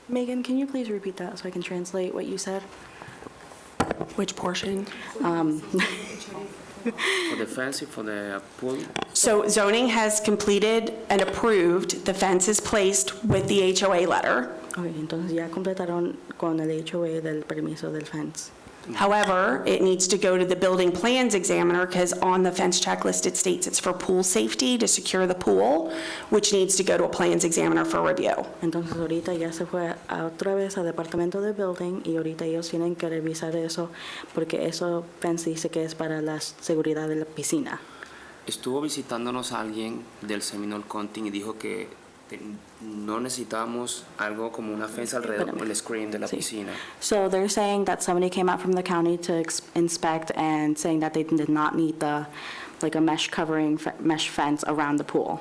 Megan, can you please repeat that so I can translate what you said? Which portion? For the fence, for the pool, So zoning has completed and approved, the fence is placed with the HOA letter. Okay, entonces ya completaron con el HOA del permiso del fence. However, it needs to go to the building plans examiner because on the fence checklist, it states it's for pool safety to secure the pool, which needs to go to a plans examiner for review. Entonces ahorita ya se fue otra vez al departamento de building y ahorita ellos tienen que revisar eso porque eso fence dice que es para la seguridad de la piscina. estuvo visitándonos alguien del Seminole County y dijo que no necesitábamos algo como una fence alrededor del screen de la Sí. piscina. So they're saying that somebody came out from the county to inspect and saying that they did not need like a mesh covering, mesh fence around the pool.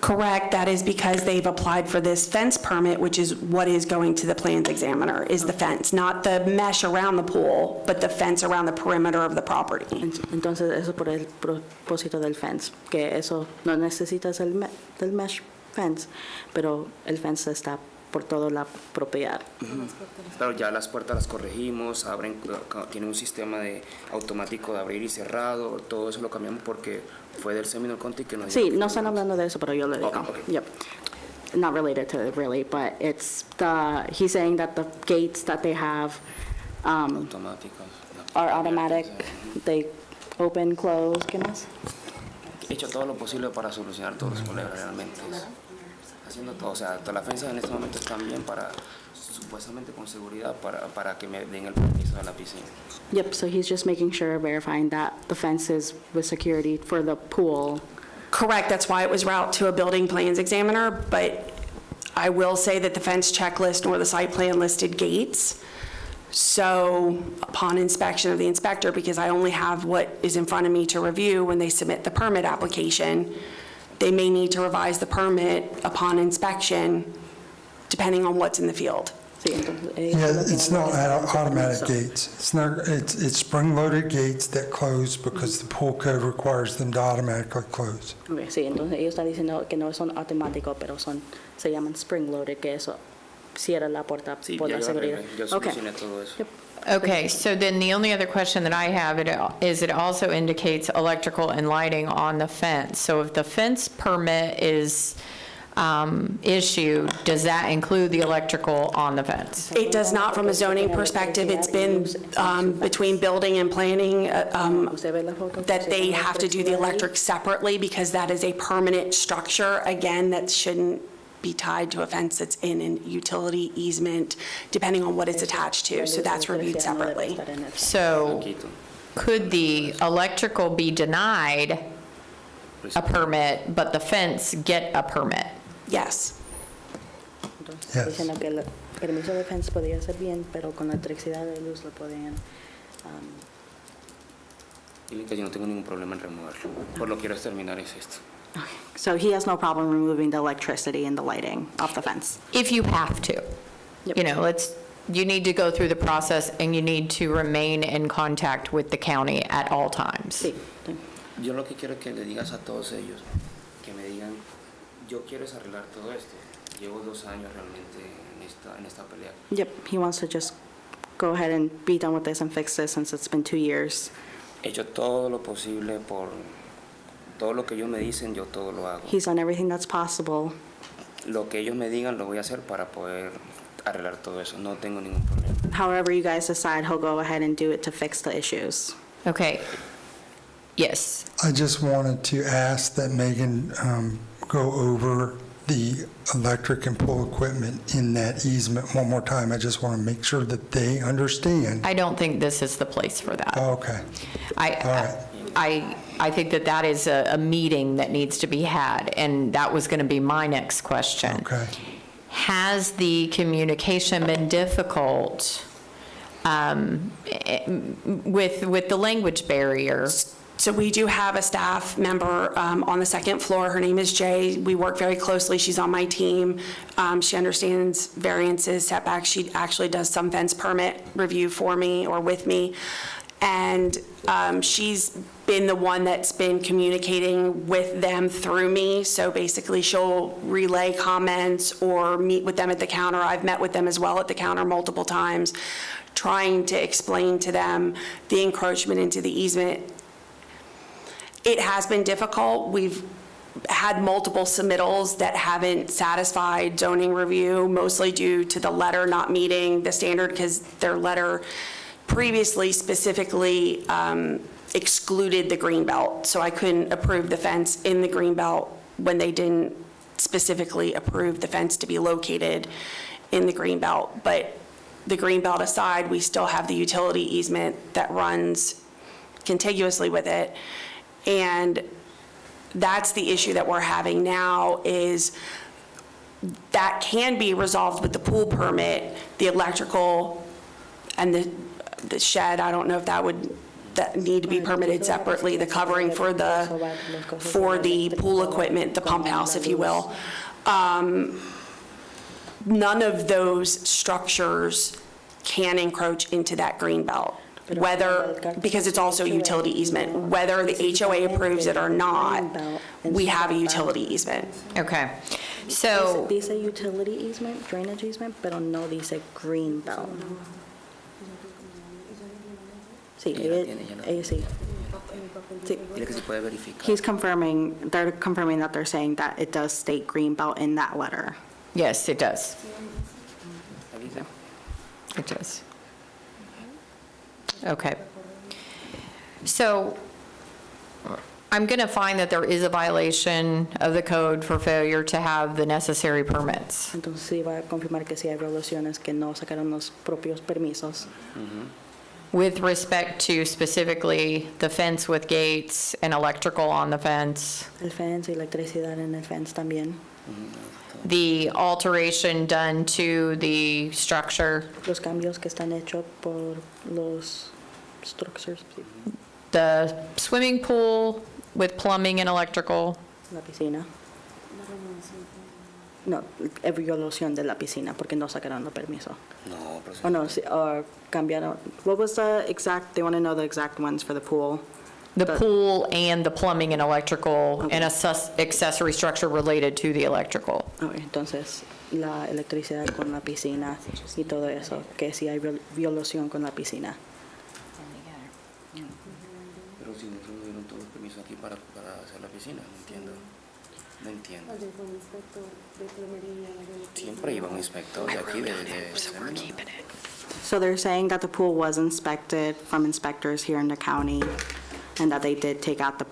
Correct, that is because they've applied for this fence permit, which is what is going to the plans examiner, is the fence, not the mesh around the pool, but the fence around the perimeter of the property. Entonces eso por el propósito del fence, que eso no necesitas del mesh fence, pero el fence está por toda la propiedad. Pero ya las puertas las corregimos, tiene un sistema automático de abrir y cerrado, todo eso lo cambiamos porque Fue del seminal county que nos Sí, dijo no que- están hablando de eso, pero yo le digo. Okay, okay. Yep. Not related to it really, but he's saying that the gates that they have automáticos. are automatic, they open, close, ¿qué más? He hecho todo lo posible para solucionar todos los problemas realmente. Haciendo todo, o sea, todas las fensas en este momento están bien para, supuestamente con seguridad, para que me den el permiso de la piscina. Yep, so he's just making sure, verifying that the fence is with security for the pool. Correct, that's why it was routed to a building plans examiner, but I will say that the fence checklist nor the site plan listed gates. So upon inspection of the inspector, because I only have what is in front of me to review when they submit the permit application, they may need to revise the permit upon inspection, depending on what's in the field. Sí, entonces, Yeah, it's not automatic So- gates. It's spring-loaded gates that close because the pool code requires them to automatically close. Okay, sí, entonces ellos están diciendo que no son automáticos, pero se llaman spring loaded, que eso cierra la puerta Sí, por ya la yo seguridad. arreglé, yo Okay. solucioné todo eso. Yep. Okay, so then the only other question that I have is it also indicates electrical and lighting on the fence. So if the fence permit is issued, does that include the electrical on the fence? It does not from a zoning perspective. It's been between building and planning ¿Usted ve la foto? that they have to do the electric separately because that is a permanent structure, again, that shouldn't be tied to a fence that's in a utility easement, depending on what it's attached to, so that's reviewed separately. So Quito. could the electrical be denied a permit, but the fence get a permit? Yes. Yes. Diciendo que el permiso de fence podía ser bien, pero con la electricidad de luz lo podían. Dile que yo no tengo ningún problema en removerlo. Por lo que quiero terminar es esto. So he has no problem removing the electricity and the lighting off the fence. If you have to. Yep. You know, you need to go through the process and you need to remain in contact with the county at all times. Sí. Yo lo que quiero es que le digas a todos ellos, que me digan, yo quiero es arreglar todo esto. Llevo 2 años realmente en esta pelea. Yep, he wants to just go ahead and be done with this and fix this since it's been 2 years. He hecho todo lo posible por todo lo que ellos me dicen, yo todo lo hago. He's done everything that's possible. Lo que ellos me digan lo voy a hacer para poder arreglar todo eso. No tengo ningún problema. However you guys decide, he'll go ahead and do it to fix the issues. Okay. Yes. I just wanted to ask that Megan go over the electric and pool equipment in that easement one more time. I just want to make sure that they understand. I don't think this is the place for that. Okay, I think that is a meeting that needs to be had, and that was going to be my next question. okay. Has the communication been difficult with the language barrier? So we do have a staff member on the second floor. Her name is Jay. We work very closely. She's on my team. She understands variances, setbacks. She actually does some fence permit review for me or with me. And she's been the one that's been communicating with them through me. So basically, she'll relay comments or meet with them at the counter. I've met with them as well at the counter multiple times, trying to explain to them the encroachment into the easement. It has been difficult. We've had multiple submittals that haven't satisfied zoning review, mostly due to the letter not meeting the standard because their letter previously specifically excluded the green belt. So I couldn't approve the fence in the green belt when they didn't specifically approve the fence to be located in the green belt. But the green belt aside, we still have the utility easement that runs contiguously with it. And that's the issue that we're having now is that can be resolved with the pool permit, the electrical and the shed. I don't know if that need to be permitted separately, the covering for the pool equipment, the pump house, if you will. None of those structures can encroach into that green belt. Because it's also utility easement, whether the HOA approves it or not, we have a utility easement. Okay. So, Dice utility easement, drainage easement, pero no dice green belt. Sí, ella sí. Sí. Dile que si puede verificar. They're confirming that they're saying that it does state Greenbelt in that letter. Yes, it does. Ahí dice. It does. Okay. So I'm going to find that there is a violation of the code for failure to have the necessary permits. Entonces sí va a confirmar que sí hay violaciones, que no sacaron los propios permisos. With respect to specifically the fence with gates and electrical on the fence, El fence y electricidad en el fence también. the alteration done to the structure, Los cambios que están hechos por los structures, sí. the swimming pool with plumbing and electrical, La piscina. No, violación de la piscina porque no sacaron el permiso. No, pero sí. Oh, no, sí, cambiaron. What was the exact, they want to know the exact ones for the pool. the But- pool and the plumbing and electrical and accessory structure related to the electrical. Okay, entonces, la electricidad con la piscina y todo eso, que si hay violación con la piscina. Pero si nosotros dieron todos los permisos aquí para hacer la piscina, no entiendo. No entiendo. Siempre iba un inspector de aquí de So they're saying that the pool was inspected from inspectors here in the county and that they did take out the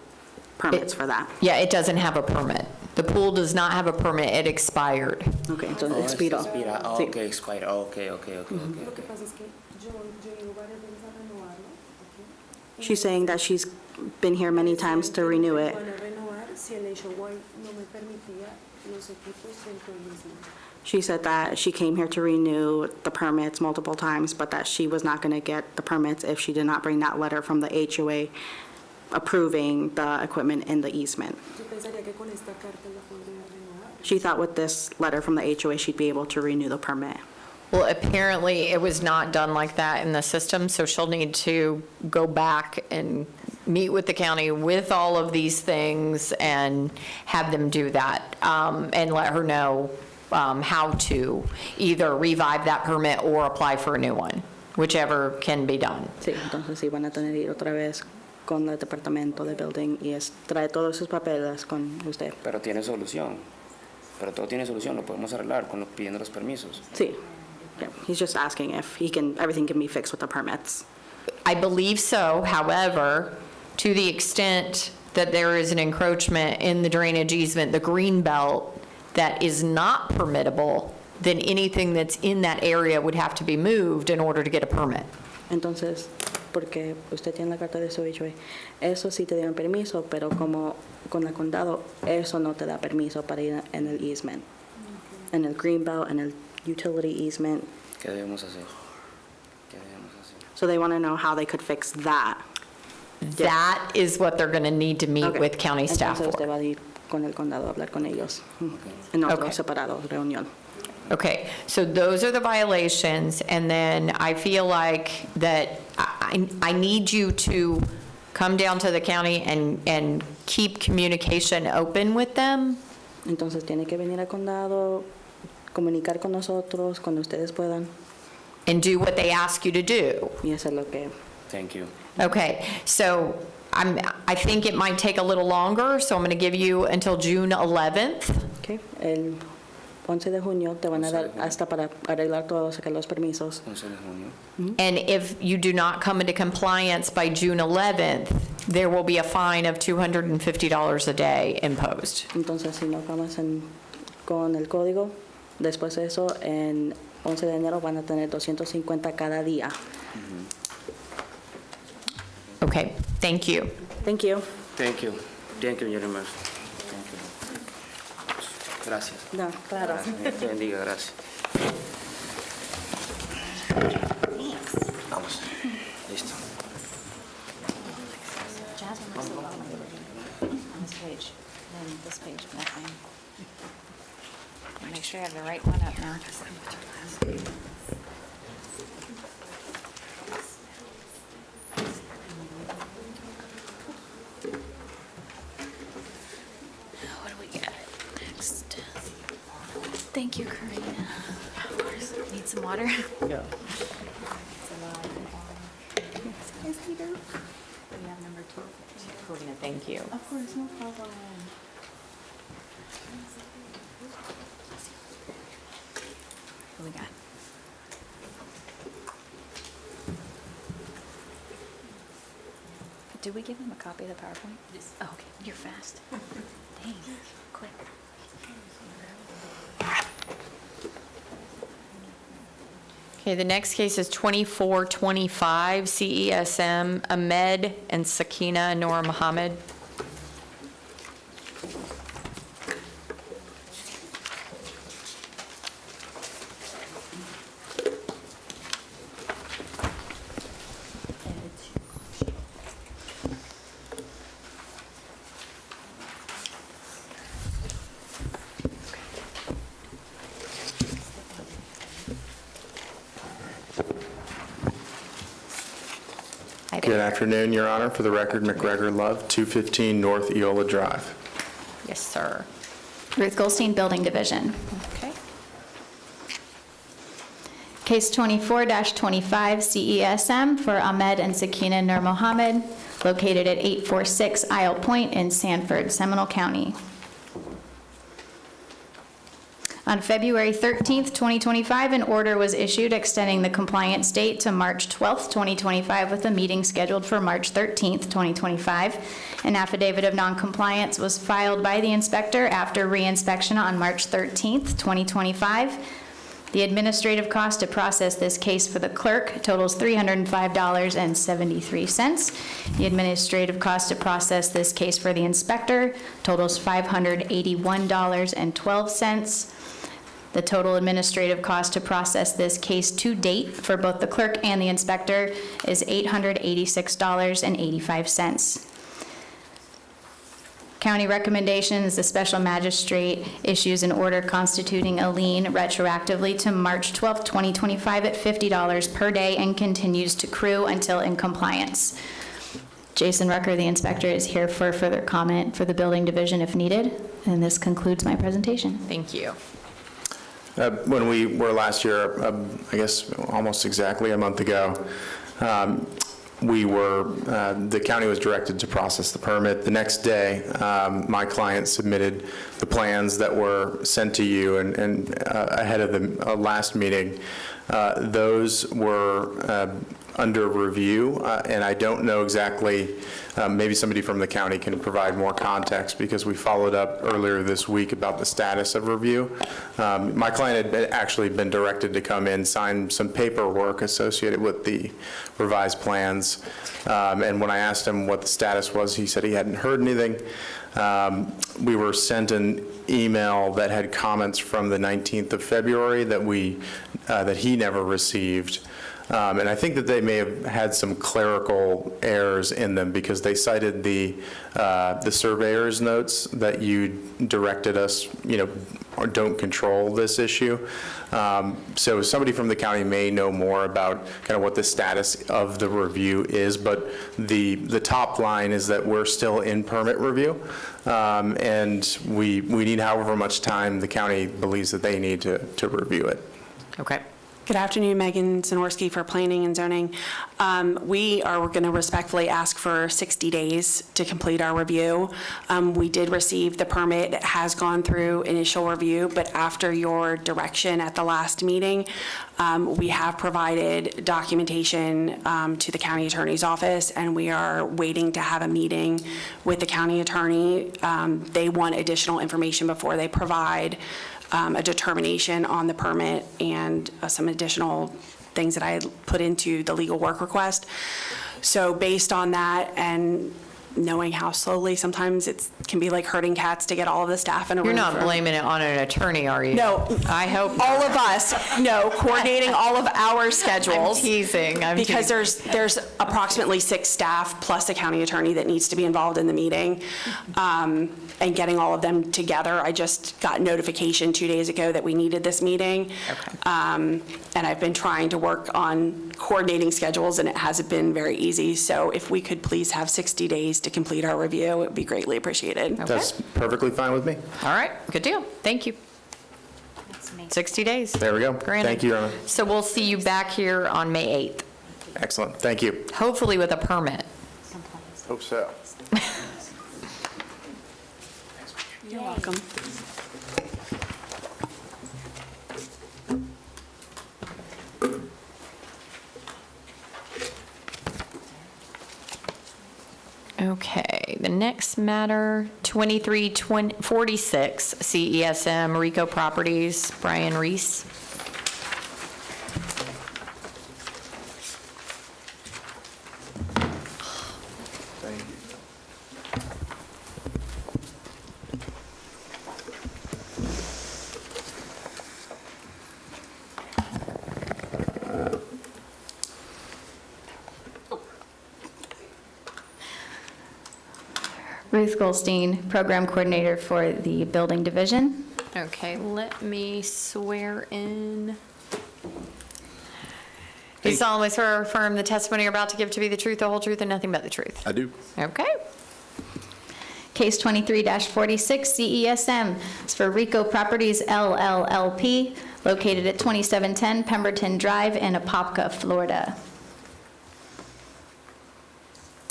permits for that. Yeah, it doesn't have a permit. The pool does not have a permit. It expired. Okay, entonces expiró. Expira. Oh, Sí. ok, expira. Ok. She's saying that she's been here many times to renew it. She said that she came here to renew the permits multiple times, but that she was not going to get the permits if she did not bring that letter from the HOA approving the equipment in the easement. She thought with this letter from the HOA, she'd be able to renew the permit. Well, apparently it was not done like that in the system, so she'll need to go back and meet with the county with all of these things and have them do that, and let her know how to either revive that permit or apply for a new one, whichever can be done. Sí, entonces sí van a tener que ir otra vez con el departamento de building y trae todos sus papeles con usted. Pero tiene solución. Pero todo tiene solución, lo podemos arreglar pidiendo los permisos. Sí. Yeah, he's just asking if everything can be fixed with the permits. I believe so, however, to the extent that there is an encroachment in the drainage easement, the green belt, that is not permittable, then anything that's in that area would have to be moved in order to get a permit. Entonces, porque usted tiene la carta de su HOA, eso sí te dieron permiso, pero como con el condado, eso no te da permiso para ir en el easement. En el green belt, en el utility easement. ¿Qué debemos hacer? So they want to know how they could fix that. That is what they're going to need to meet Okay. with county staff Entonces usted for. va a ir con el condado a hablar con ellos. En otro Okay. separado, reunión. Okay, so those are the violations, and then I feel like that I need you to come down to the county and keep communication open with them. Entonces tiene que venir al condado, comunicar con nosotros cuando ustedes puedan And do what they ask you to do. y hacer lo que. Thank you. Okay, so I think it might take a little longer, so I'm going to give you until June 11th. Okay. El 11 de junio te van a 11 dar de junio. hasta para arreglar todo, sacar los permisos. 11 de junio. And if you do not come into compliance by June 11th, there will be a fine of $250 a day imposed. Entonces, si no comes con el código, después de eso, en 11 de enero van a tener 250 cada día. Okay, thank you. Thank you. Thank you. Thank you very much. Thank you. Gracias. No, claro. Gracias. Dios te bendiga, gracias. Vamos. Listo. Jasmine looks a lot on this page than this page, but that's fine. Make sure I have the right one up now. What do we got next? Thank you, Karina. Of course. Need some water? Yeah. We have number 2. Corina, thank you. Of course, no problem. What we got? Did we give them a copy of the PowerPoint? Yes. Oh, okay, you're fast. Dang, quick. Okay, the next case is 2425 CESM Ahmed and Sakina Noor Mohammed. Good afternoon, Your Honor. For the record, McGregor Love, 215 North Eola Drive. Yes, sir. Ruth Goldstein, Building Division. Okay. Case 24-25 CESM for Ahmed and Sakina Nur Mohammed, located at 846 Isle Point in Sanford, Seminole County. On February 13th, 2025, an order was issued extending the compliance date to March 12th, 2025, with a meeting scheduled for March 13th, 2025. An affidavit of noncompliance was filed by the inspector after reinspection on March 13th, 2025. The administrative cost to process this case for the clerk totals $305.73. The administrative cost to process this case for the inspector totals $581.12. The total administrative cost to process this case to date for both the clerk and the inspector is $886.85. County recommendations: the special magistrate issues an order constituting a lien retroactively to March 12, 2025 at $50 per day and continues to accrue until in compliance. Jason Rucker, the inspector, is here for further comment for the building division if needed. And this concludes my presentation. Thank you. When we were last year, I guess almost exactly a month ago, the county was directed to process the permit. The next day, my client submitted the plans that were sent to you and ahead of the last meeting. Those were under review, and I don't know exactly, maybe somebody from the county can provide more context, because we followed up earlier this week about the status of review. My client had actually been directed to come in, sign some paperwork associated with the revised plans, and when I asked him what the status was, he said he hadn't heard anything. We were sent an email that had comments from the 19th of February that he never received. And I think that they may have had some clerical errors in them, because they cited the surveyor's notes that you directed us, or don't control this issue. So somebody from the county may know more about kind of what the status of the review is, but the top line is that we're still in permit review, and we need however much time the county believes that they need to review it. Okay. Good afternoon, Megan Zanorski for Planning and Zoning. We are going to respectfully ask for 60 days to complete our review. We did receive the permit. It has gone through initial review, but after your direction at the last meeting, we have provided documentation to the county attorney's office, and we are waiting to have a meeting with the county attorney. They want additional information before they provide a determination on the permit and some additional things that I had put into the legal work request. So based on that, and knowing how slowly sometimes it can be like herding cats to get all of the staff in a room. You're not for- blaming it on an attorney, are you? No. I hope. All of us, no, coordinating all of our I'm schedules. teasing. Because there's approximately 6 staff plus a county attorney that needs to be involved in the meeting, and getting all of them together. I just got notification 2 days ago that we needed this meeting. Okay. And I've been trying to work on coordinating schedules, and it hasn't been very easy. So if we could please have 60 days to complete our review, it would be greatly appreciated. That's perfectly fine with me. All right, good deal. Thank you. 60 days. There we go. Granted. Thank you, Your Honor. So we'll see you back here on May 8th, Excellent. Thank you. hopefully with a permit. Hope so. You're welcome. Okay, the next matter, 2346 CESM Rico Properties, Brian Reese. Thank you. Ruth Goldstein, Program Coordinator for the Building Division. Okay, let me swear in. Do you solemnly swear or affirm the testimony you're about to give to be the truth, the whole truth, and nothing but the truth? I do. Okay. Case 23-46 CESM is for Rico Properties LLLP, located at 2710 Pemberton Drive in Apopka, Florida.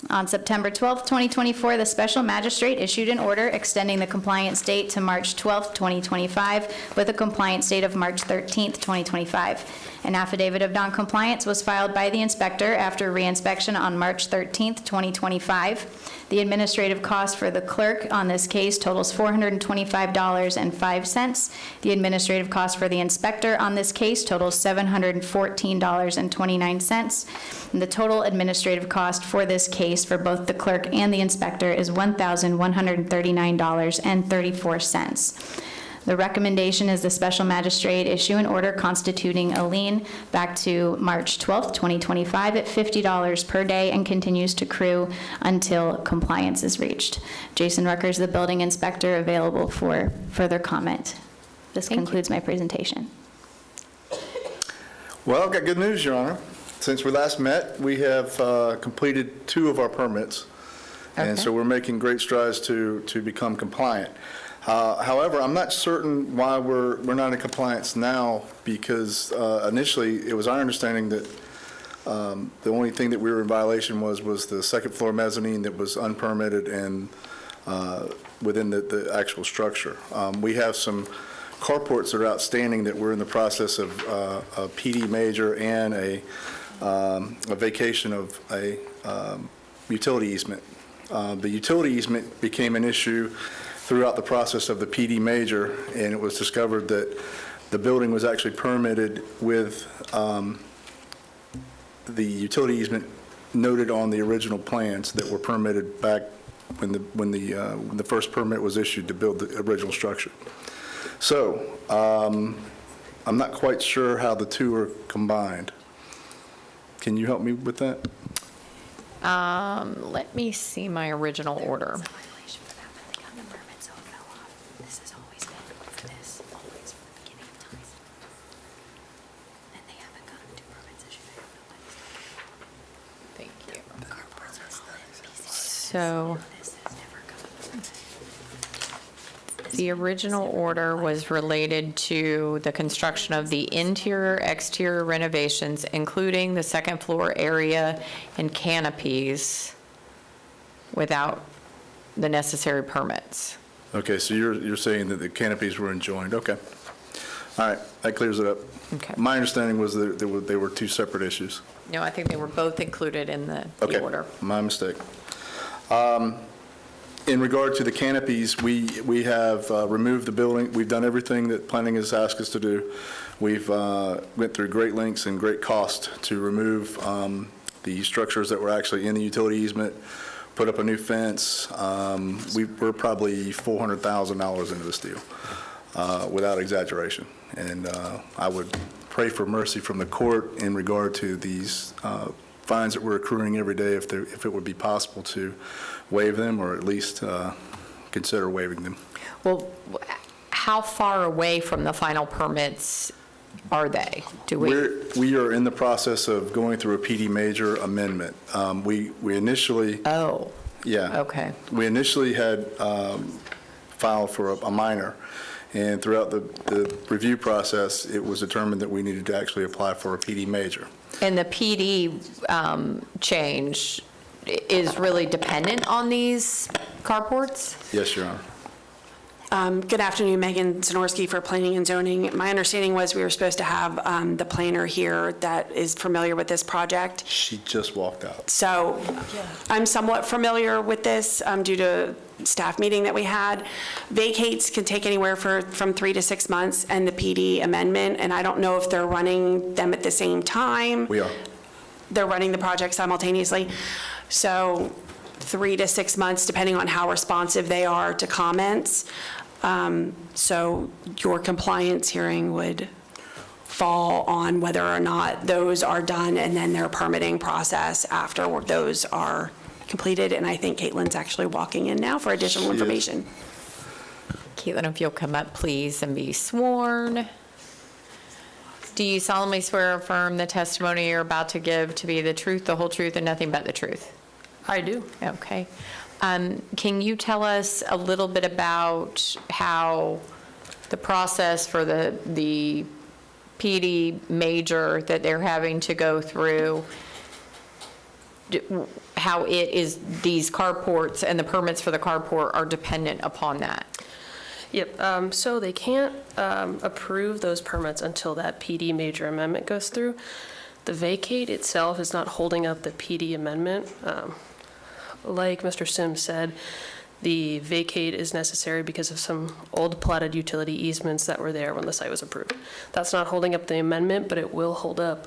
On September 12, 2024, the special magistrate issued an order extending the compliance date to March 12, 2025, with a compliance date of March 13, 2025. An affidavit of noncompliance was filed by the inspector after reinspection on March 13, 2025. The administrative cost for the clerk on this case totals $425.05. The administrative cost for the inspector on this case totals $714.29. And the total administrative cost for this case for both the clerk and the inspector is $1,139.34. The recommendation is the special magistrate issue an order constituting a lien back to March 12th, 2025 at $50 per day and continues to accrue until compliance is reached. Jason Ruckers, the building inspector, available for further comment. This concludes my presentation. Well, I've got good news, Your Honor. Since we last met, we have completed 2 of our permits, and Okay. so we're making great strides to become compliant. However, I'm not certain why we're not in compliance now, because initially, it was our understanding that the only thing that we were in violation was the second floor mezzanine that was unpermitted and within the actual structure. We have some carports that are outstanding that we're in the process of a PD major and a vacation of a utility easement. The utility easement became an issue throughout the process of the PD major, and it was discovered that the building was actually permitted with the utility easement noted on the original plans that were permitted back when the first permit was issued to build the original structure. So I'm not quite sure how the 2 are combined. Can you help me with that? Let me see my original order. Thank you. So, the original order was related to the construction of the interior, exterior renovations, including the second floor area and canopies without the necessary permits. Okay, so you're saying that the canopies were enjoined, okay. All right, that clears it up. Okay. My understanding was that they were 2 separate issues. No, I think they were both included in the Okay, order. my mistake. In regard to the canopies, we have removed the building. We've done everything that planning has asked us to do. We've went through great lengths and great cost to remove the structures that were actually in the utility easement, put up a new fence. We're probably $400,000 into this deal, without exaggeration. And I would pray for mercy from the court in regard to these fines that we're accruing every day, if it would be possible to waive them, or at least consider waiving them. Well, how far away from the final permits are they? We are in the process of going through a PD major amendment. We initially, Oh, yeah. okay. We initially had filed for a minor, and throughout the review process, it was determined that we needed to actually apply for a PD major. And the PD change, is really dependent on these carports? Yes, Your Honor. Good afternoon, Megan Zanorsky for Planning and Zoning. My understanding was we were supposed to have the planner here that is familiar with this project. She just walked out. So I'm somewhat familiar with this due to staff meeting that we had. Vacates can take anywhere from 3 to 6 months, and the PD amendment, and I don't know if they're running them at the same time. We are. They're running the project simultaneously. So 3 to 6 months, depending on how responsive they are to comments. So your compliance hearing would fall on whether or not those are done, and then their permitting process after those are completed. And I think Caitlin's actually walking in now for additional She is. information. Caitlin, if you'll come up, please, and be sworn. Do you solemnly swear or affirm the testimony you're about to give to be the truth, the whole truth, and nothing but the truth? I do. Okay. Can you tell us a little bit about how the process for the PD major that they're having to go through, how it is, these carports and the permits for the carport are dependent upon that? Yep, so they can't approve those permits until that PD major amendment goes through. The vacate itself is not holding up the PD amendment. Like Mr. Sims said, the vacate is necessary because of some old platted utility easements that were there when the site was approved. That's not holding up the amendment, but it will hold up,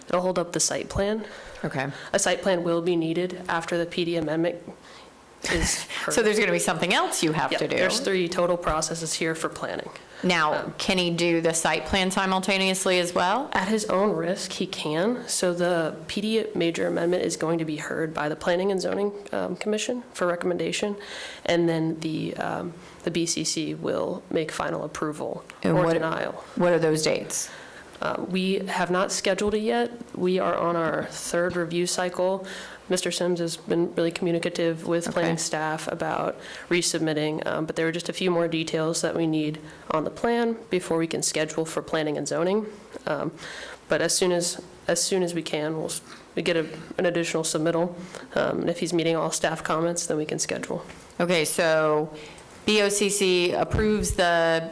it'll hold up the site plan. Okay. A site plan will be needed after the PD amendment is heard. So there's going to be something else you have to Yep, do? there's 3 total processes here for planning. Now, can he do the site plan simultaneously as well? At his own risk, he can. So the PD major amendment is going to be heard by the Planning and Zoning Commission for recommendation, and then the BCC will make final approval And or what- denial. What are those dates? We have not scheduled it yet. We are on our 3rd review cycle. Mr. Sims has been really communicative with planning Okay. staff about resubmitting, but there are just a few more details that we need on the plan before we can schedule for planning and zoning. But as soon as we can, we get an additional submittal. And if he's meeting all staff comments, then we can schedule. Okay, so BOCC approves the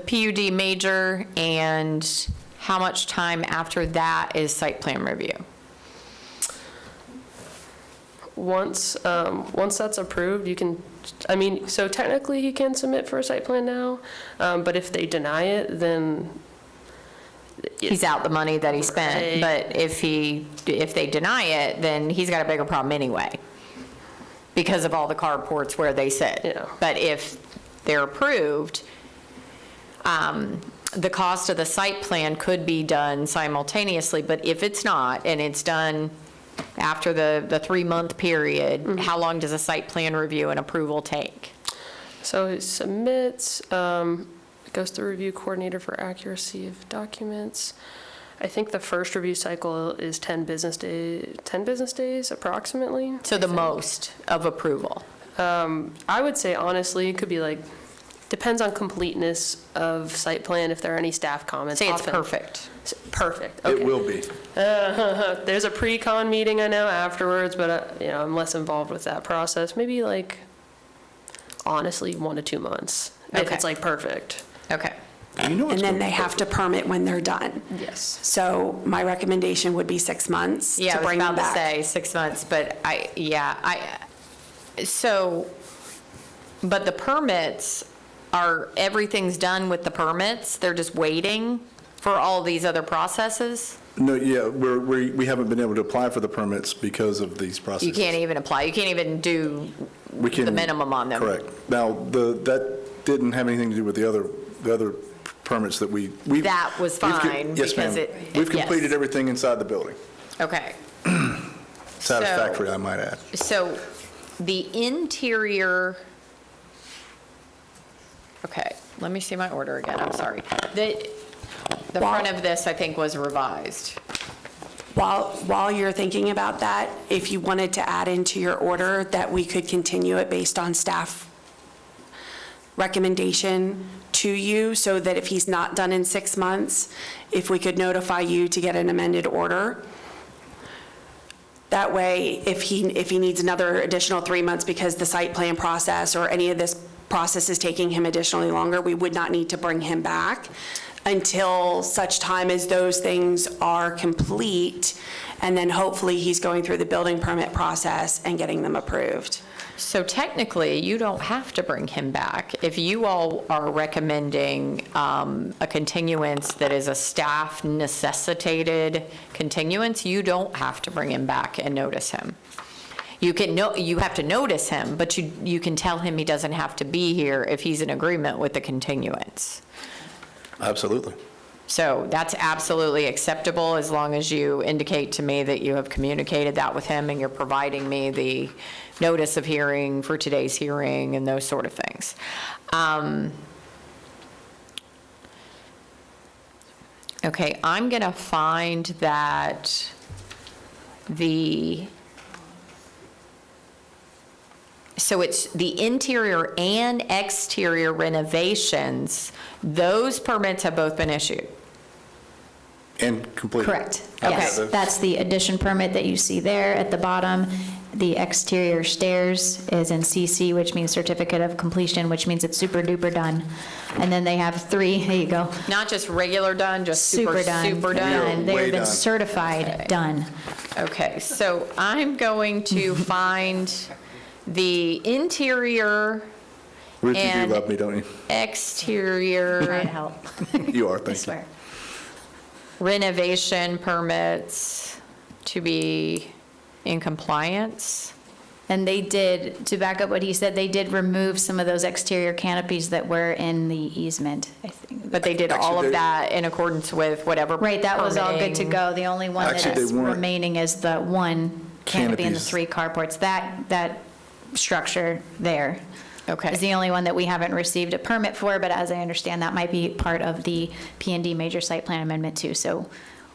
PUD major, and how much time after that is site plan review? Once that's approved, you can, so technically he can submit for a site plan now, but if they deny it, then. He's out the money that he spent, but if they deny it, then he's got a bigger problem anyway, because of all the carports where they sit. Yeah. But if they're approved, the cost of the site plan could be done simultaneously, but if it's not, and it's done after the 3-month period, how long does a site plan review and approval take? So it submits, it goes through review coordinator for accuracy of documents. I think the first review cycle is 10 business days approximately. So the most of approval? I would say honestly, it could be depends on completeness of site plan, if there are any staff comments. Say it's Often- perfect. Perfect, okay. It will be. There's a pre-con meeting I know afterwards, but I'm less involved with that process. Maybe honestly, 1 to 2 months. If Okay. it's perfect. Okay. You know And it's then gonna they be have to permit when they're done. Yes. So my recommendation would be 6 months Yeah, I to was bring them about to back. say 6 months, but but the permits everything's done with the permits? They're just waiting for all these other processes? No, yeah, we haven't been able to apply for the permits because of these processes. You can't even apply, you can't even do We can- the minimum on them? Correct. Now, that didn't have anything to do with the other permits that we. That was fine, Yes, because ma'am. We've yes. completed everything inside the building. Okay. Satisfactory, I might add. So the interior, okay, let me see my order again, I'm sorry. The front of this, I think, was revised. While you're thinking about that, if you wanted to add into your order that we could continue it based on staff recommendation to you, so that if he's not done in 6 months, if we could notify you to get an amended order. That way, if he needs another additional 3 months because the site plan process or any of this process is taking him additionally longer, we would not need to bring him back until such time as those things are complete, and then hopefully he's going through the building permit process and getting them approved. So technically, you don't have to bring him back. If you all are recommending a continuance that is a staff necessitated continuance, you don't have to bring him back and notice him. You have to notice him, but you can tell him he doesn't have to be here if he's in agreement with the continuance. Absolutely. So that's absolutely acceptable as long as you indicate to me that you have communicated that with him and you're providing me the notice of hearing for today's hearing and those sort of things. Okay, I'm going to find that so it's the interior and exterior renovations, those permits have both been issued. And completed. Correct. Okay. Yes, that's the addition permit that you see there at the bottom. The exterior stairs is in CC, which means certificate of completion, which means it's super duper done. And then they have 3, there you go, Not just regular done, just super done. done. They've Way been done. certified, done. Okay, so I'm going to find the interior Ruth, you do and love me, don't you? Trying to exterior help, You are, I thank you. swear. renovation permits to be in compliance. And they did, to back up what he said, they did remove some of those exterior canopies that were in the easement, I think. But they did all Actually, of they- that in accordance with whatever. Right, that was all good to permitting. go. The only one that Actually, they is weren't. remaining is the one canopy and the Canopies. 3 carports. That structure there Okay. is the only one that we haven't received a permit for, but as I understand, that might be part of the P&D major site plan amendment too, so we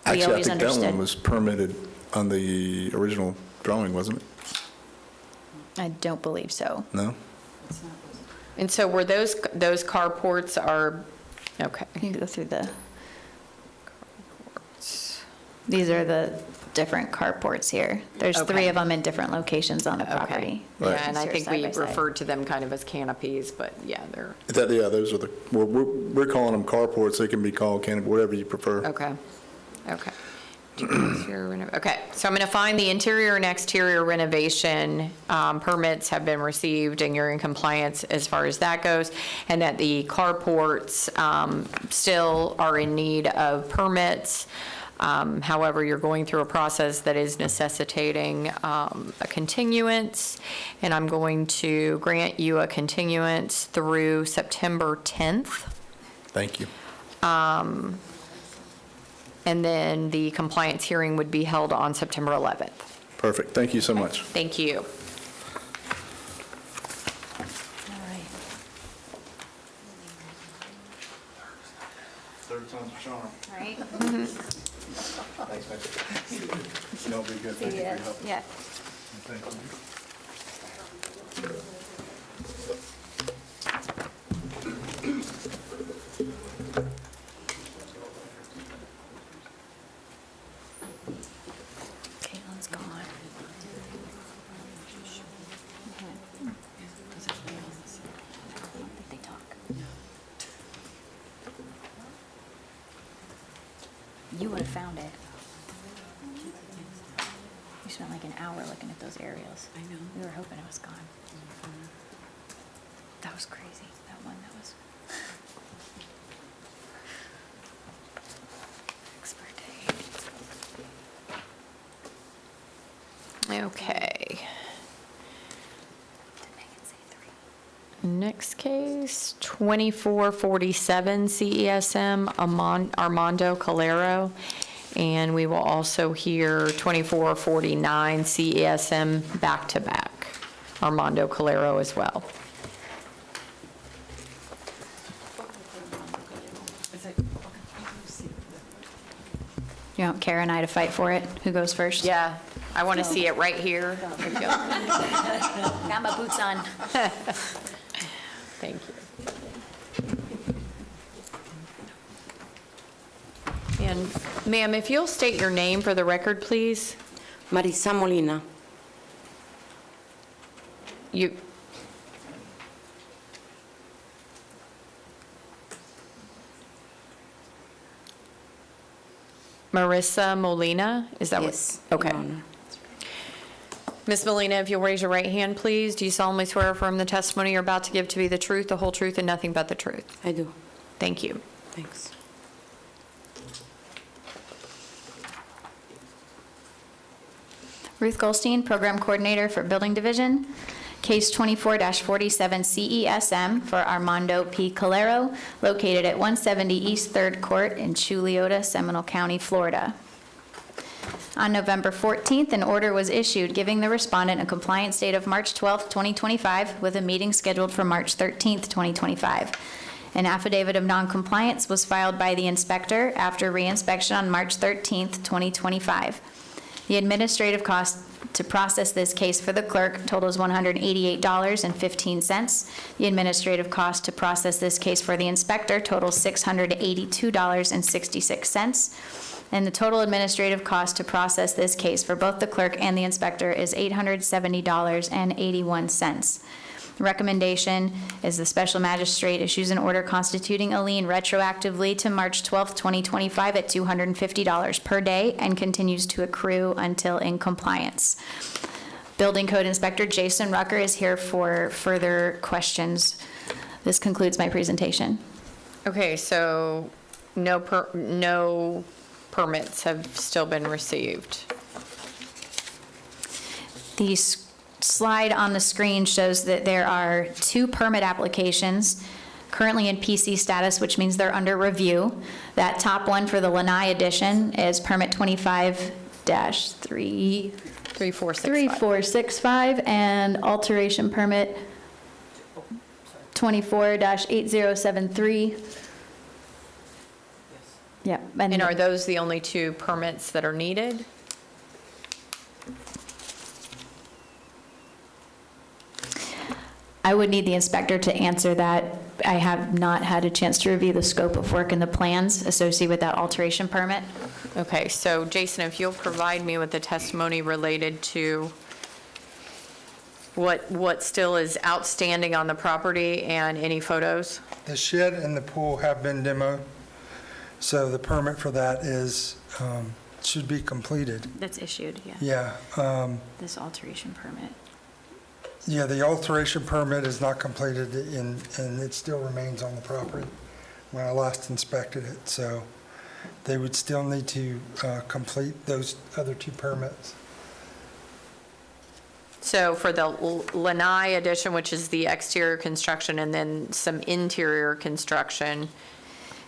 Actually, I always think that one understood. was permitted on the original drawing, wasn't it? I don't believe so. No? And so were those carports are, okay. You can go through these are the different carports here. There's Okay. 3 of them in different locations on the Okay. property. Yeah, Right. and I Here, think side we by side. referred to them kind of as canopies, but yeah, they're, Yeah, those are we're calling them carports. They can be called canopy, whatever you prefer. okay, okay. Okay, so I'm going to find the interior and exterior renovation permits have been received and you're in compliance as far as that goes, and that the carports still are in need of permits. However, you're going through a process that is necessitating a continuance, and I'm going to grant you a continuance through September 10th. Thank you. And then the compliance hearing would be held on September 11th. Perfect. Thank you so much. Thank you. Third time's a charm. Right? Thanks, man. You'll be good. Thank you for your help. Yeah. Thank you. Caitlin's gone. They talk. You would have found it. You spent like an hour looking at those aerials. I know. We were hoping it was gone. That was crazy, that one, that was. Expert day. Okay. Did Megan say 3? Next case, 2447 CESM Armando Calero. And we will also hear 2449 CESM back-to-back, Armando Calero as well. You want Kara and I to fight for it? Who goes first? Yeah, I want to see it right here. Got my boots on. Thank you. And ma'am, if you'll state your name for the record, please. Marisa Molina. You, Marissa Molina, is that what? Yes, Your Okay. Honor. Ms. Molina, if you'll raise your right hand, please. Do you solemnly swear or affirm the testimony you're about to give to be the truth, the whole truth, and nothing but the truth? I do. Thank you. Thanks. Ruth Goldstein, Program Coordinator for Building Division. Case 24-47 CESM for Armando P. Calero, located at 170 East 3rd Court in Chuleota, Seminole County, Florida. On November 14th, an order was issued giving the respondent a compliance date of March 12th, 2025, with a meeting scheduled for March 13th, 2025. An affidavit of noncompliance was filed by the inspector after reinspection on March 13th, 2025. The administrative cost to process this case for the clerk totals $188.15. The administrative cost to process this case for the inspector totals $682.66. And the total administrative cost to process this case for both the clerk and the inspector is $870.81. The recommendation is the special magistrate issues an order constituting a lien retroactively to March 12th, 2025 at $250 per day and continues to accrue until in compliance. Building Code Inspector Jason Rucker is here for further questions. This concludes my presentation. Okay, so no permits have still been received. The slide on the screen shows that there are 2 permit applications currently in PC status, which means they're under review. That top one for the Lanai addition is permit 24-3465 and alteration permit 24-8073. Yep. And are those the only 2 permits that are needed? I would need the inspector to answer that. I have not had a chance to review the scope of work and the plans associated with that alteration permit. Okay, so Jason, if you'll provide me with the testimony related to what still is outstanding on the property and any photos? The shed and the pool have been demoed, so the permit for that is, should be completed. That's issued, yeah. Yeah, This alteration permit. yeah, the alteration permit is not completed and it still remains on the property when I last inspected it, so they would still need to complete those other 2 permits. So for the Lanai addition, which is the exterior construction, and then some interior construction,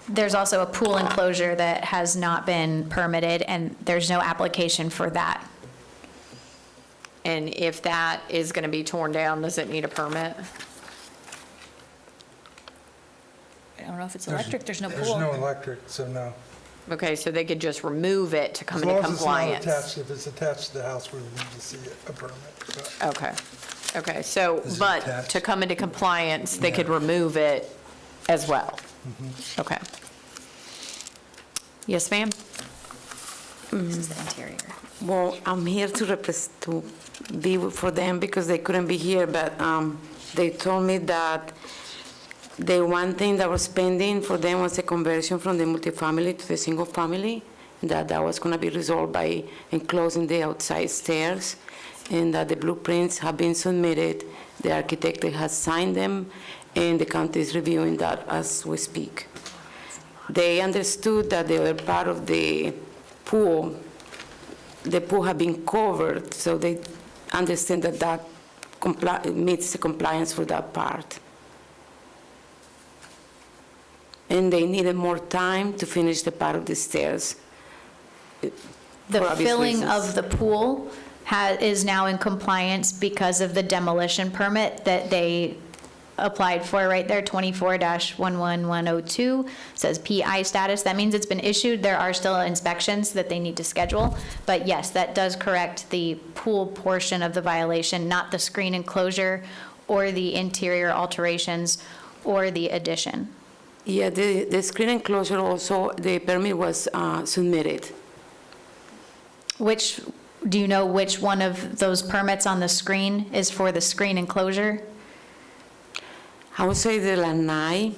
There's also a pool enclosure that has not been permitted, and there's no application for that. and if that is going to be torn down, does it need a permit? I don't know if it's electric, there's no There's pool. no electric, so no. Okay, so they could just remove it to come As into long as it's not compliance? attached, if it's attached to the house, we would need to see a permit. but- Okay, okay, so, Is it but attached? to come into compliance, they could Yeah. remove it as well? Mm-hmm. Okay. Yes, ma'am? This is the interior. Well, I'm here to be for them because they couldn't be here, but they told me that the one thing that was pending for them was a conversion from the multifamily to the single family, that was going to be resolved by enclosing the outside stairs, and that the blueprints have been submitted, the architect has signed them, and the county is reviewing that as we speak. They understood that the other part of the pool had been covered, so they understand that meets the compliance for that part. And they needed more time to finish the part of the stairs. The for obvious filling reasons. of the pool is now in compliance because of the demolition permit that they applied for right there, 24-11102, says PI status. That means it's been issued. There are still inspections that they need to schedule. But yes, that does correct the pool portion of the violation, not the screen enclosure or the interior alterations or the addition. Yeah, the screen enclosure also, the permit was submitted. Which Do you know which one of those permits on the screen is for the screen enclosure? I would say the lanai.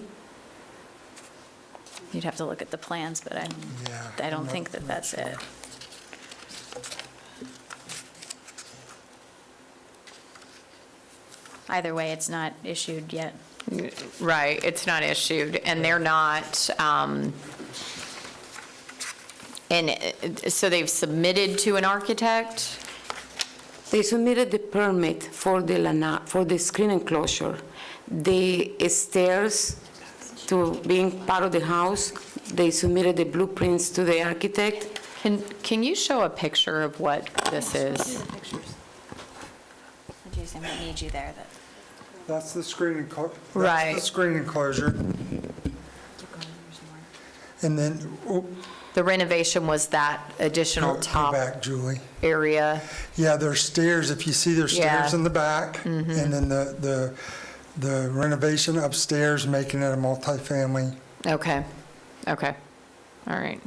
You'd have to look at the plans, but I Yeah, don't I'm think that not that's sure. it. Either way, it's not issued yet. Right, it's not issued, and they're not, so they've submitted to an architect? They submitted the permit for the lanai, for the screen enclosure. The stairs to being part of the house, they submitted the blueprints to the architect. Can you show a picture of what this is? Jason, we need you there. That's the screen enclosure. Right. That's the screen enclosure. And then, The renovation was that additional go top back, Julie. area? Yeah, there's stairs, if you see there's stairs Yeah. Mm-hmm. in the back, and then the renovation upstairs, making it a multifamily. Okay, all right.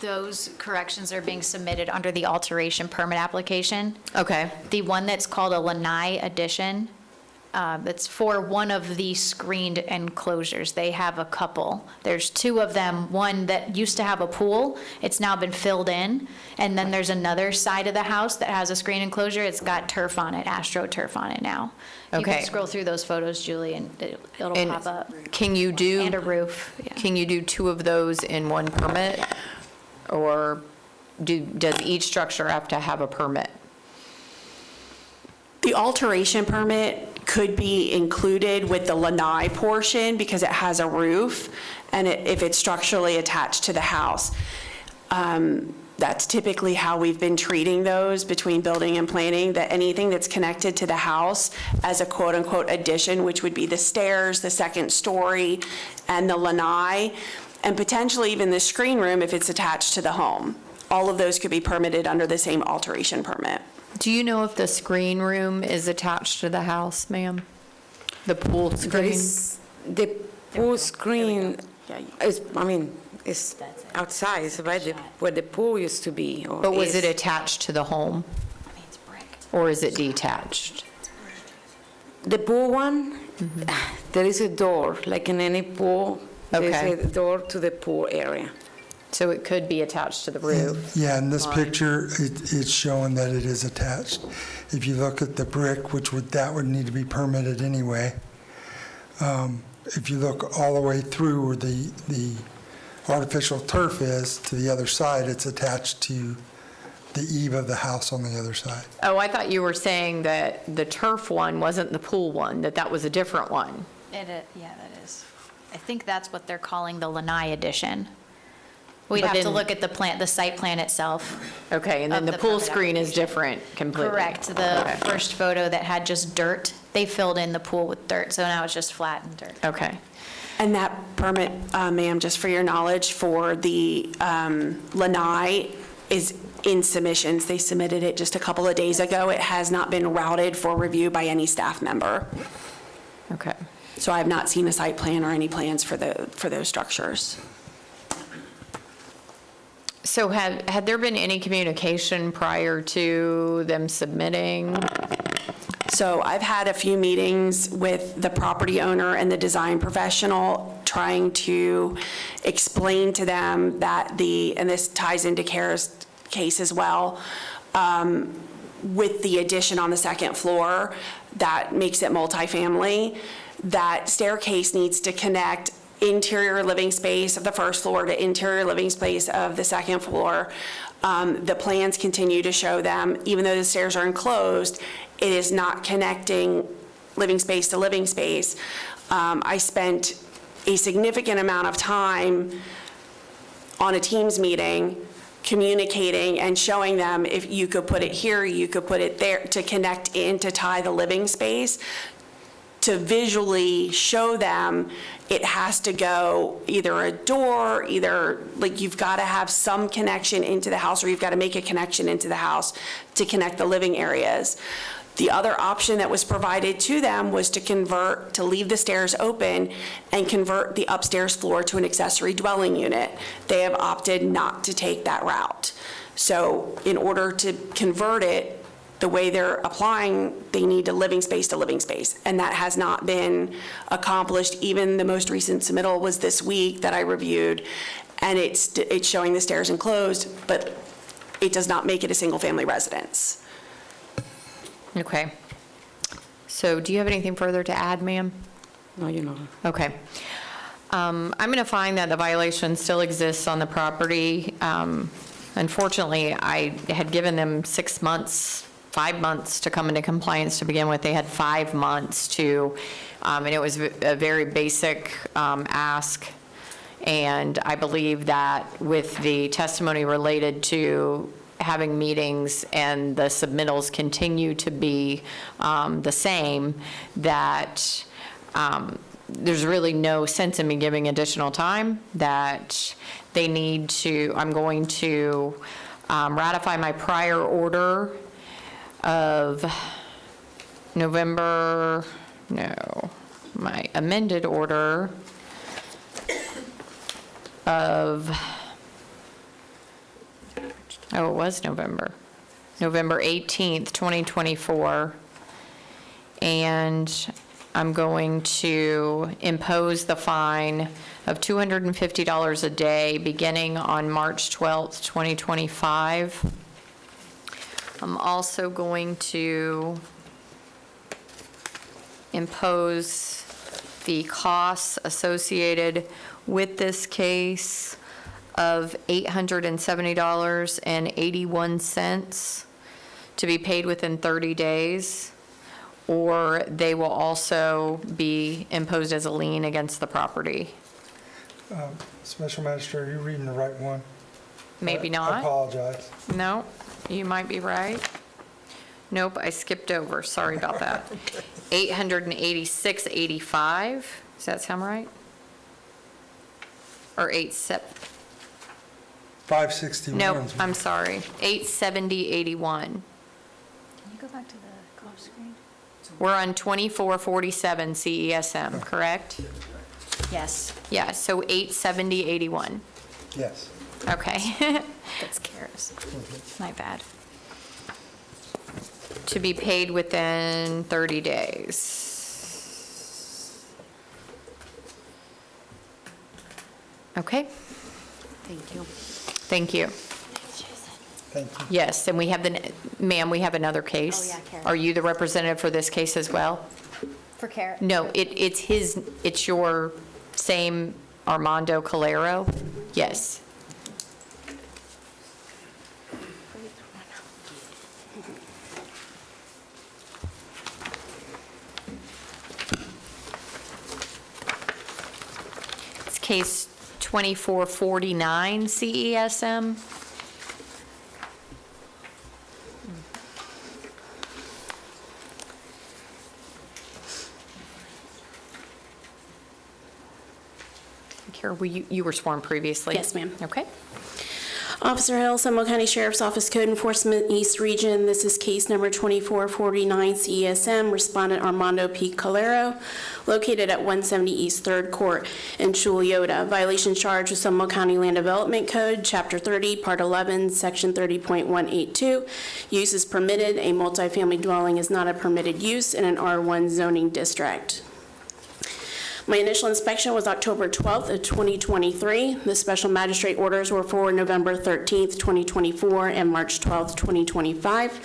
Those corrections are being submitted under the alteration permit application. Okay, The one that's called a lanai addition, it's for one of the screened enclosures. They have a couple. There's two of them, one that used to have a pool, it's now been filled in. And then there's another side of the house that has a screen enclosure, it's got turf on it, AstroTurf on it now. You Okay. can scroll through those photos, Julie, and it'll And pop up. can you do? And a roof, yeah. Can you do two of those in one permit? Or does each structure have to have a permit? The alteration permit could be included with the lanai portion because it has a roof, and if it's structurally attached to the house. That's typically how we've been treating those between building and planning, that anything that's connected to the house as a quote-unquote addition, which would be the stairs, the second story, and the lanai, and potentially even the screen room if it's attached to the home. All of those could be permitted under the same alteration permit. Do you know if the screen room is attached to the house, ma'am? The pool There screen? is, the pool screen is, it's outside, it's right where the pool used to be. Or But was is. it attached to the home? Or is it detached? The pool one, there is a door, like in any pool, Okay. there's a door to the pool area. So it could be attached to the roof? Yeah, in this picture, it's showing that it is attached. If you look at the brick, that would need to be permitted anyway. If you look all the way through where the artificial turf is, to the other side, it's attached to the eave of the house on the other side. Oh, I thought you were saying that the turf one wasn't the pool one, that was a different one. Yeah, that is. I think that's what they're calling the lanai addition. We'd But have to then- look at the site plan itself. Okay, and then Of the the pool permit screen is different completely? Correct. The Okay. first photo that had just dirt, they filled in the pool with dirt, so now it's just flat and dirt. Okay. And that permit, ma'am, just for your knowledge, for the lanai is in submissions. They submitted it just a couple of days ago. It has not been routed for review by any staff member. Okay. So I have not seen a site plan or any plans for those structures. So had there been any communication prior to them submitting? So I've had a few meetings with the property owner and the design professional trying to explain to them that and this ties into Kara's case as well, with the addition on the second floor that makes it multifamily, that staircase needs to connect interior living space of the first floor to interior living space of the second floor. The plans continue to show them, even though the stairs are enclosed, it is not connecting living space to living space. I spent a significant amount of time on a Teams meeting communicating and showing them if you could put it here, you could put it there to connect in to tie the living space, to visually show them it has to go either a door, like you've got to have some connection into the house, or you've got to make a connection into the house to connect the living areas. The other option that was provided to them was to leave the stairs open and convert the upstairs floor to an accessory dwelling unit. They have opted not to take that route. So in order to convert it, the way they're applying, they need a living space to living space, and that has not been accomplished. Even the most recent submittal was this week that I reviewed, and it's showing the stairs enclosed, but it does not make it a single-family residence. Okay. So do you have anything further to add, ma'am? No, you know. Okay. I'm going to find that the violation still exists on the property. Unfortunately, I had given them 6 months, 5 months to come into compliance to begin with. They had 5 months to, and it was a very basic ask. And I believe that with the testimony related to having meetings and the submittals continue to be the same, that there's really no sense in me giving additional time, that they need to, I'm going to ratify my prior order of my amended order of, it was November 18th, 2024. And I'm going to impose the fine of $250 a day beginning on March 12th, 2025. I'm also going to impose the costs associated with this case of $870.81 to be paid within 30 days, or they will also be imposed as a lien against the property. Special Magistrate, are you reading the right one? Maybe I not. apologize. No, you might be right. Nope, I skipped over. Sorry about that. $886.85. Does that sound right? Or 561. Nope, I'm sorry. 870.81. Can you go back to the call screen? We're on 2447 CESM, correct? Yes. Yeah, so 870.81. Yes. Okay. That's Kara's. My bad. To be paid within 30 days. Okay, Thank you. thank you. Thank you. Yes, and we have ma'am, we have another case. Oh, yeah, Kara. Are you the representative for this case as well? For Kara? No, it's your same Armando Calero? Yes. It's case 2449 CESM. Kara, you were sworn previously? Yes, ma'am. Okay. Officer Hill, Seminole County Sheriff's Office Code Enforcement East Region. This is case number 2449 CESM, respondent Armando P. Calero, located at 170 East 3rd Court in Chuliota. Violation charged with Seminole County Land Development Code, Chapter 30, Part 11, Section 30.182. Use is permitted. A multifamily dwelling is not a permitted use in an R1 zoning district. My initial inspection was October 12th of 2023. The special magistrate orders were for November 13th, 2024 and March 12th, 2025.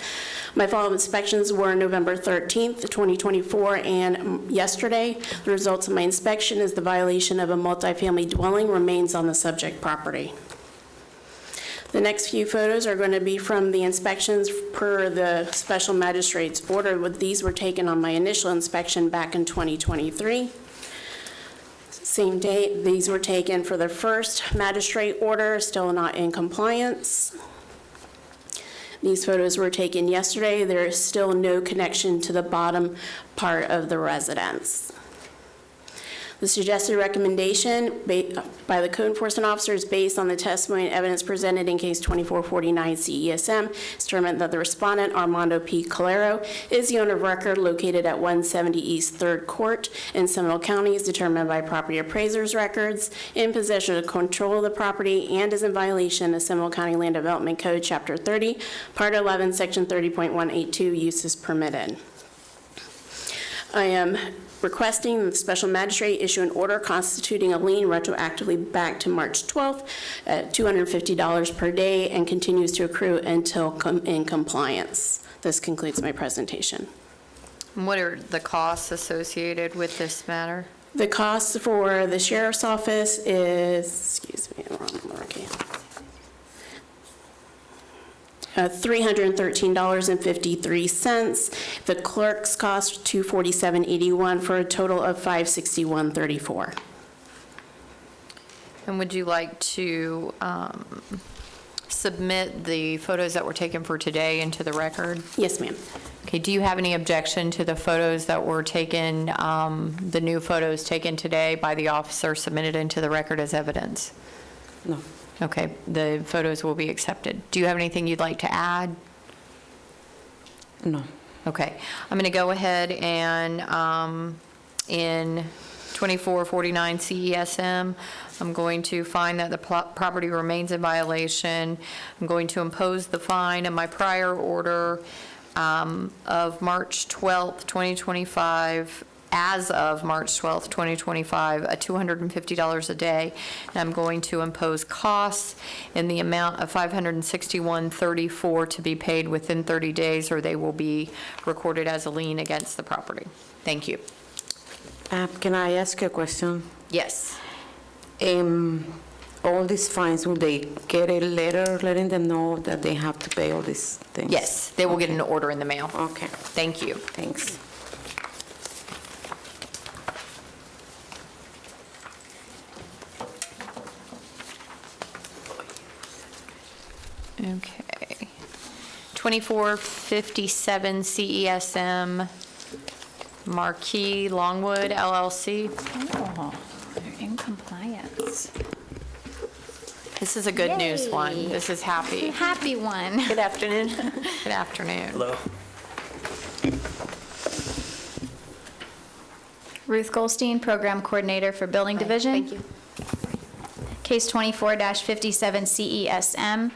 My follow-up inspections were November 13th, 2024 and yesterday. The results of my inspection is the violation of a multifamily dwelling remains on the subject property. The next few photos are going to be from the inspections per the special magistrate's order. These were taken on my initial inspection back in 2023. Same date, these were taken for the first magistrate order, still not in compliance. These photos were taken yesterday. There is still no connection to the bottom part of the residence. The suggested recommendation by the code enforcement officer is based on the testimony and evidence presented in case 2449 CESM. It's determined that the respondent, Armando P. Calero, is the owner of record located at 170 East 3rd Court in Seminole County, is determined by property appraiser's records, in possession of control of the property, and is in violation of Seminole County Land Development Code, Chapter 30, Part 11, Section 30.182, uses permitted. I am requesting that the special magistrate issue an order constituting a lien retroactively back to March 12th at $250 per day and continues to accrue until in compliance. This concludes my presentation. What are the costs associated with this matter? The cost for the sheriff's office is, excuse me, wrong number, okay. $313.53. The clerk's cost $247.81 for a total of $561.34. And would you like to submit the photos that were taken for today into the record? Yes, ma'am. Okay, do you have any objection to the photos that were taken, the new photos taken today by the officer submitted into the record as evidence? No. Okay, the photos will be accepted. Do you have anything you'd like to add? No. Okay, I'm going to go ahead and in 2449 CESM, I'm going to find that the property remains in violation. I'm going to impose the fine in my prior order of March 12th, 2025, as of March 12th, 2025, at $250 a day. And I'm going to impose costs in the amount of $561.34 to be paid within 30 days, or they will be recorded as a lien against the property. Thank you. Can I ask you a question? Yes. All these fines, will they get a letter letting them know that they have to pay all these things? Yes, they will get an order in the mail. Okay, Thank you. thanks. Okay. 2457 CESM, Marquis Longwood LLC. Oh, they're in compliance. This is a good news one. Yay. This is happy. Happy one. Good afternoon. Good afternoon. Hello. Ruth Goldstein, Program Coordinator for Building Division. Thank you. Case 24-57 CESM.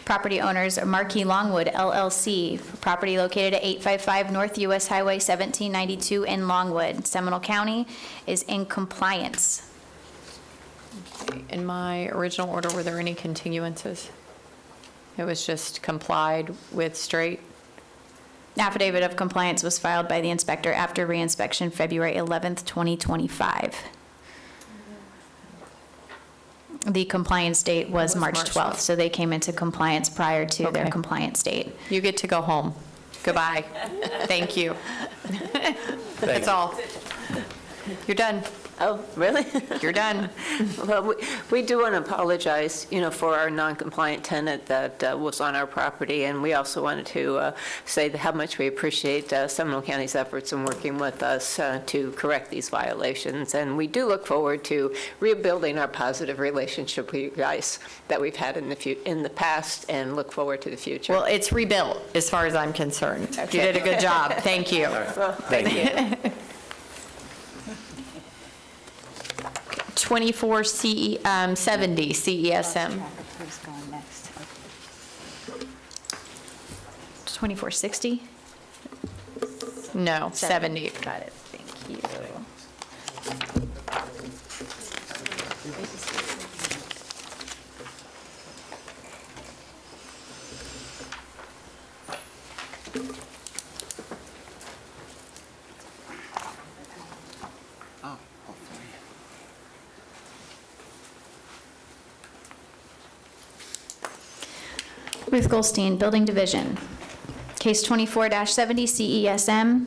Property owners are Marquis Longwood LLC, for property located at 855 North US Highway 1792 in Longwood. Seminole County is in compliance. In my original order, were there any continuances? It was just complied with straight? Affidavit of compliance was filed by the inspector after reinspection February 11th, 2025. The compliance date was March 12th, so they came into compliance prior to their Okay. compliance date. You get to go home. Goodbye. Thank you. That's all. You're done. Oh, really? You're done. Well, we do want to apologize, for our non-compliant tenant that was on our property, and we also wanted to say how much we appreciate Seminole County's efforts in working with us to correct these violations, and we do look forward to rebuilding our positive relationship with you guys that we've had in the past, and look forward to the future. Well, it's rebuilt, as far as I'm concerned. You Okay. did a good job. Thank you. Well, thank you. 2470 CESM. Who's going next? 2460? No, 70. Got it, thank you. Ruth Goldstein, Building Division. Case 24-70 CESM.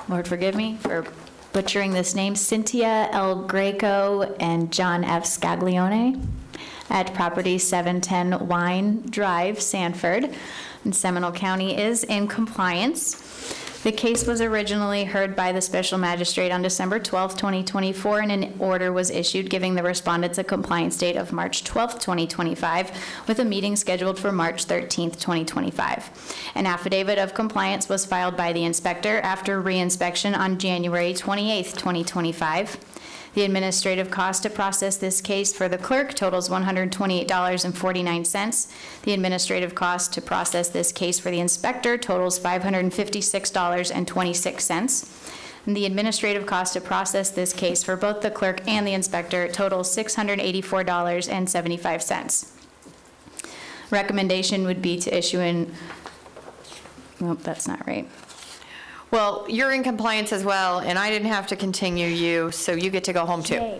Lord forgive me for butchering this name, Cynthia L. Greco and John F. Scaglione at property 710 Wine Drive, Sanford. And Seminole County is in compliance. The case was originally heard by the special magistrate on December 12, 2024, and an order was issued giving the respondents a compliance date of March 12, 2025, with a meeting scheduled for March 13, 2025. An affidavit of compliance was filed by the inspector after reinspection on January 28, 2025. The administrative cost to process this case for the clerk totals $128.49. The administrative cost to process this case for the inspector totals $556.26. And the administrative cost to process this case for both the clerk and the inspector totals $684.75. Recommendation would be to issue an, nope, that's not right. Well, you're in compliance as well, and I didn't have to continue you, so you get to go home too. Yay.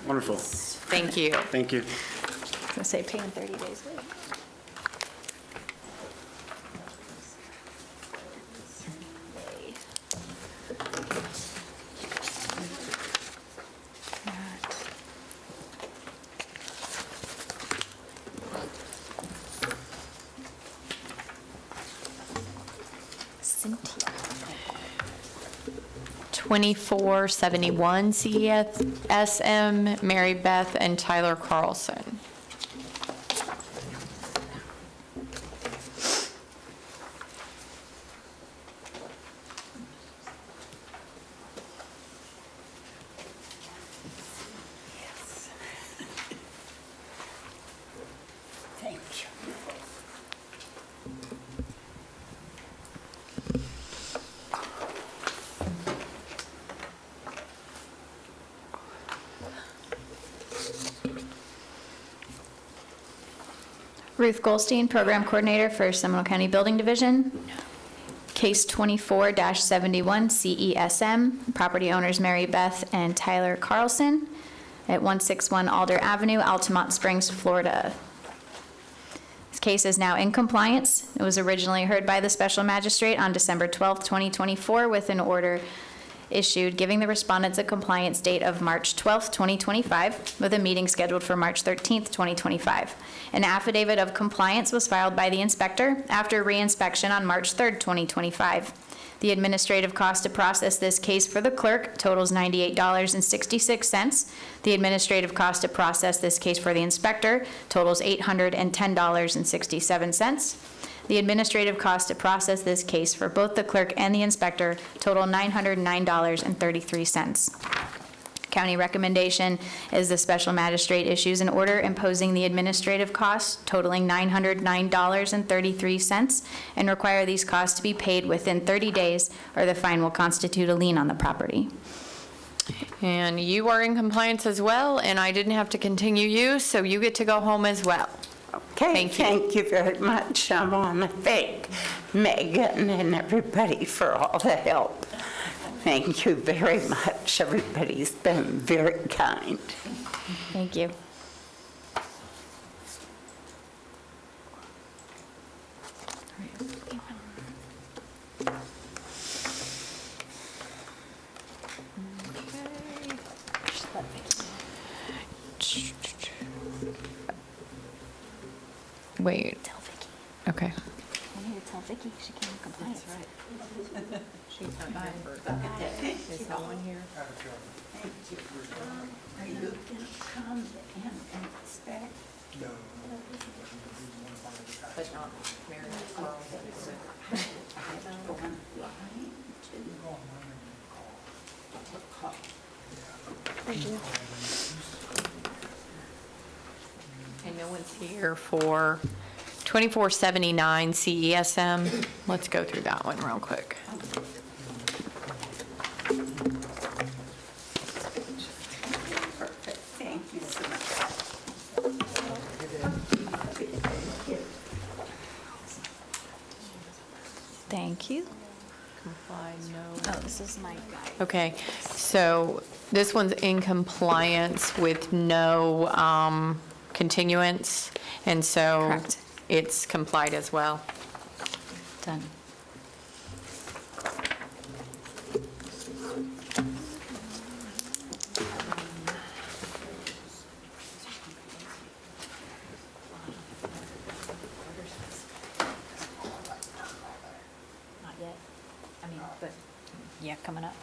Wonderful. Thank you. Thank you. I was gonna say pay in 30 days late. Cynthia. 2471 CESM, Mary Beth and Tyler Carlson. Thank you. Ruth Goldstein, Program Coordinator for Seminole County Building Division. Case 24-71 CESM, property owners Mary Beth and Tyler Carlson at 161 Alder Avenue, Altamont Springs, Florida. This case is now in compliance. It was originally heard by the special magistrate on December 12, 2024, with an order issued giving the respondents a compliance date of March 12, 2025, with a meeting scheduled for March 13, 2025. An affidavit of compliance was filed by the inspector after reinspection on March 3, 2025. The administrative cost to process this case for the clerk totals $98.66. The administrative cost to process this case for the inspector totals $810.67. The administrative cost to process this case for both the clerk and the inspector total $909.33. County recommendation is the special magistrate issues an order imposing the administrative costs totaling $909.33 and require these costs to be paid within 30 days or the fine will constitute a lien on the property. And you are in compliance as well, and I didn't have to continue you, so you get to go home as well. Okay, Thank you. very much. I want to thank Megan and everybody for all the help. Thank you very much. Everybody's been very kind. Thank you. Wait. Tell Vicky. Okay. I need to tell Vicky she came in compliance. That's right. Is someone here? Are you going to come and inspect? No. But not Mary Carlson. And no one's here for 2479 CESM. Let's go through that one real quick. Perfect. Thank you so much. Thank you. Comply, no. Oh, this is my guy. Okay, so this one's in compliance with no continuance, and so Correct. it's complied as well. Done. Not yet. I mean, Yeah, coming up.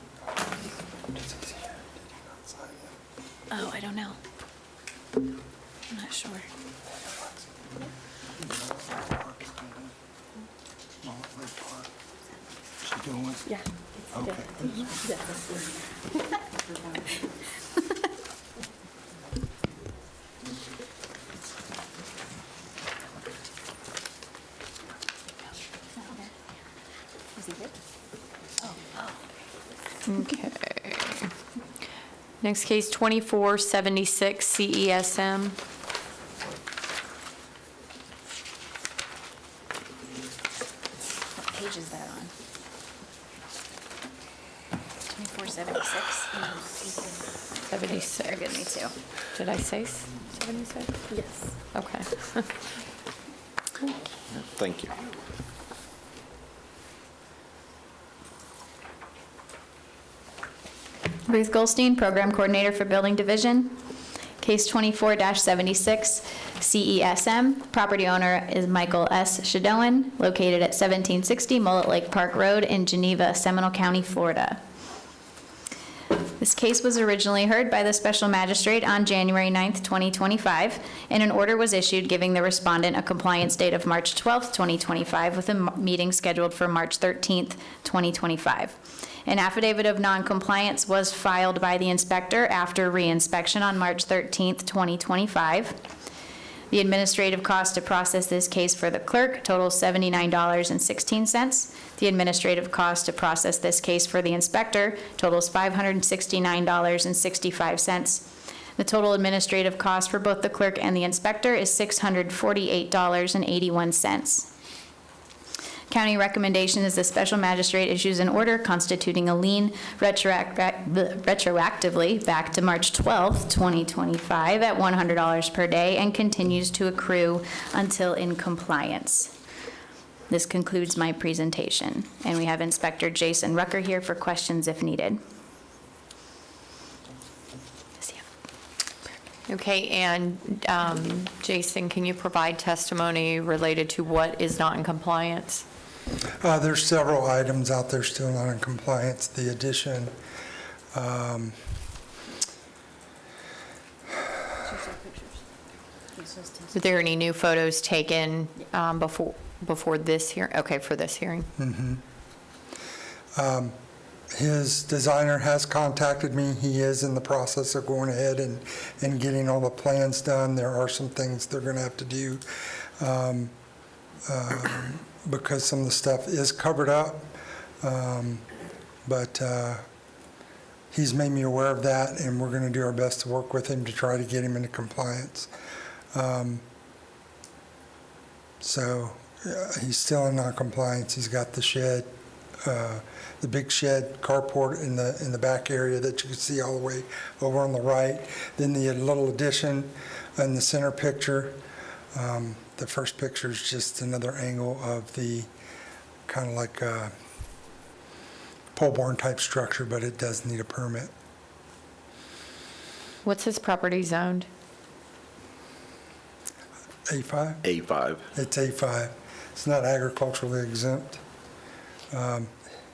Oh, I don't know. I'm not sure. Yeah. Is he here? Okay. Next case, 2476 CESM. What page is that on? 2476? 76. Very good, me too. Did I say 76? Yes. Okay. Thank you. Ruth Goldstein, Program Coordinator for Building Division. Case 24-76, CESM. Property owner is Michael S. Shadoan, located at 1760 Mullet Lake Park Road in Geneva, Seminole County, Florida. This case was originally heard by the Special Magistrate on January 9th, 2025, and an order was issued giving the respondent a compliance date of March 12th, 2025, with a meeting scheduled for March 13th, 2025. An affidavit of noncompliance was filed by the inspector after reinspection on March 13th, 2025. The administrative cost to process this case for the clerk totals $79.16. The administrative cost to process this case for the inspector totals $569.65. The total administrative cost for both the clerk and the inspector is $648.81. County recommendation is the special magistrate issues an order constituting a lien retroactively back to March 12th, 2025 at $100 per day and continues to accrue until in compliance. This concludes my presentation, and we have Inspector Jason Rucker here for questions if needed. Okay, and Jason, can you provide testimony related to what is not in compliance? There's several items out there still not in compliance. The addition, Were there any new photos taken before this hearing? Okay, for this hearing. his designer has contacted me. He is in the process of going ahead and getting all the plans done. There are some things they're going to have to do because some of the stuff is covered up. But he's made me aware of that, and we're going to do our best to work with him to try to get him into compliance. So he's still in non-compliance. He's got the shed, the big shed carport in the back area that you can see all the way over on the right. Then the little addition in the center picture. The first picture is just another angle of the kind of like pole barn type structure, but it does need a permit. What's his property zoned? A5? A5. It's A5. It's not agriculturally exempt.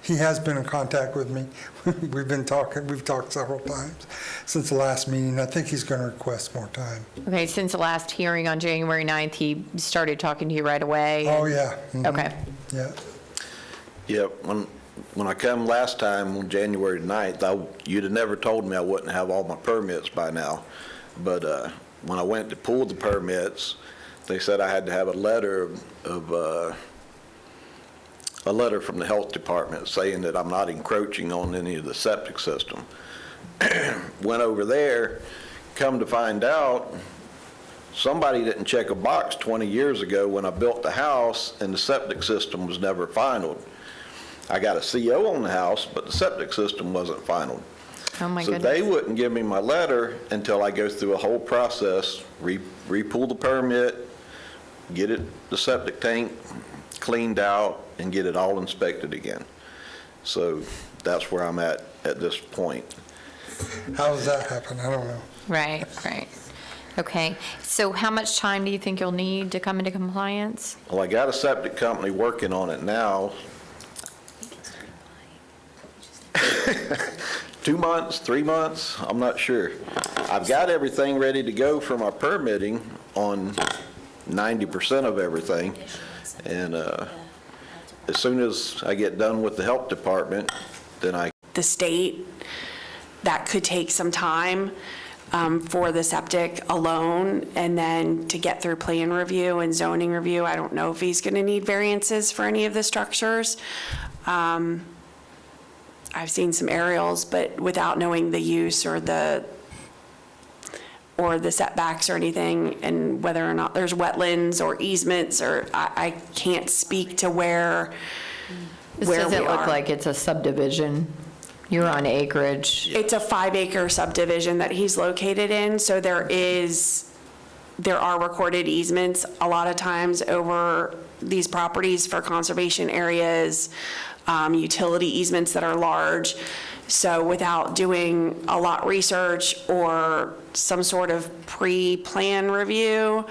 He has been in contact with me. We've talked several times since the last meeting. I think he's going to request more time. Okay, since the last hearing on January 9th, he started talking to you right away? Oh, yeah. Mhm. Okay. Yeah. Yeah, when I come last time on January 9th, you'd have never told me I wouldn't have all my permits by now. But when I went to pull the permits, they said I had to have a letter from the health department saying that I'm not encroaching on any of the septic system. Went over there, come to find out, somebody didn't check a box 20 years ago when I built the house, and the septic system was never finalized. I got a CO on the house, but the septic system wasn't finalized. Oh, my So goodness. they wouldn't give me my letter until I go through a whole process, re-pull the permit, get the septic tank cleaned out, and get it all inspected again. So that's where I'm at this point. How does that happen? I don't know. Right. Okay, so how much time do you think you'll need to come into compliance? Well, I got a septic company working on it now. 2 months, 3 months, I'm not sure. I've got everything ready to go for my permitting on 90% of everything. And as soon as I get done with the health department, then the state, that could take some time for the septic alone, and then to get through plan review and zoning review. I don't know if he's going to need variances for any of the structures. I've seen some aerials, but without knowing the use or the setbacks or anything, and whether or not there's wetlands or easements, or I can't speak to where we This doesn't look are. like it's a subdivision. You're on acreage. It's a 5-acre subdivision that he's located in, so there are recorded easements a lot of times over these properties for conservation areas, utility easements that are large. So without doing a lot research or some sort of pre-plan review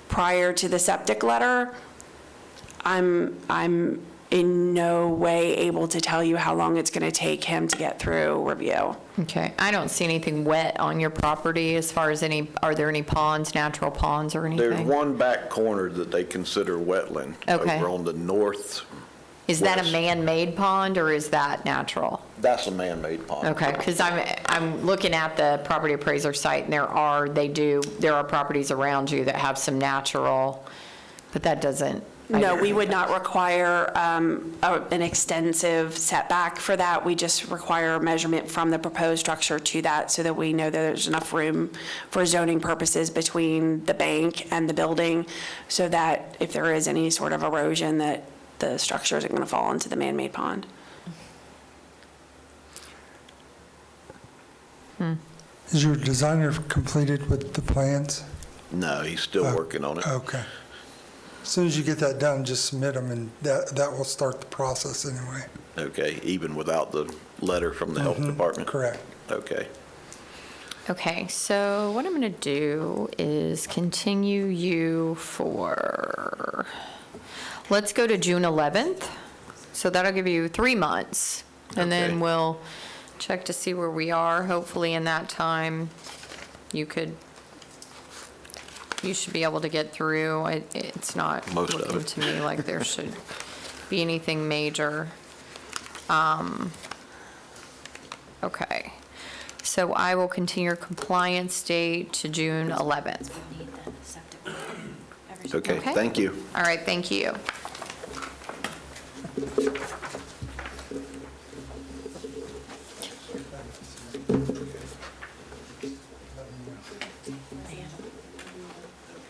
prior to the septic letter, I'm in no way able to tell you how long it's going to take him to get through review. Okay, I don't see anything wet on your property as far as are there any ponds, natural ponds or anything? there's one back corner that they consider wetland. Okay. Over on the north. Is that a west. man-made pond or is that natural? That's a man-made pond. Okay, because I'm looking at the property appraiser site and there are properties around you that have some natural, but that doesn't. No, we would not require an extensive setback for that. We just require a measurement from the proposed structure to that so that we know that there's enough room for zoning purposes between the bank and the building, so that if there is any sort of erosion, that the structure isn't going to fall into the man-made pond. Is your designer completed with the plans? No, he's still working on it. Okay. As soon as you get that done, just submit them, and that will start the process anyway. Okay, even without the letter from the health department? Correct. Okay. Okay, so what I'm going to do is continue you for, let's go to June 11th. So that'll give you 3 months. And then Okay. we'll check to see where we are. Hopefully in that time, you should be able to get through. It's not Most of looking it. to me like there should be anything major. Okay. So I will continue your compliance date to June 11th. Okay, Okay. thank you. All right, thank you.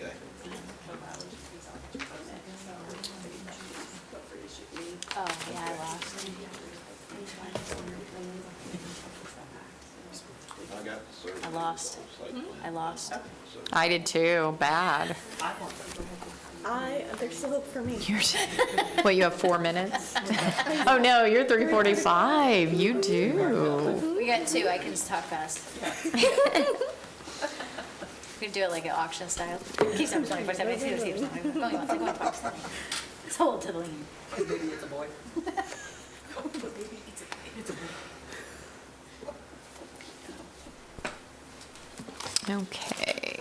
Okay. Oh, yeah, I lost. I lost. I did too, bad. There's still hope for me. What, you have 4 minutes? Oh, no, you're 3:45. You do. We got 2, I can just talk fast. We can do it like an auction style. Keep some, 24/7, keep some, going once, going twice. Sold to the lien. Maybe it's a boy. Okay.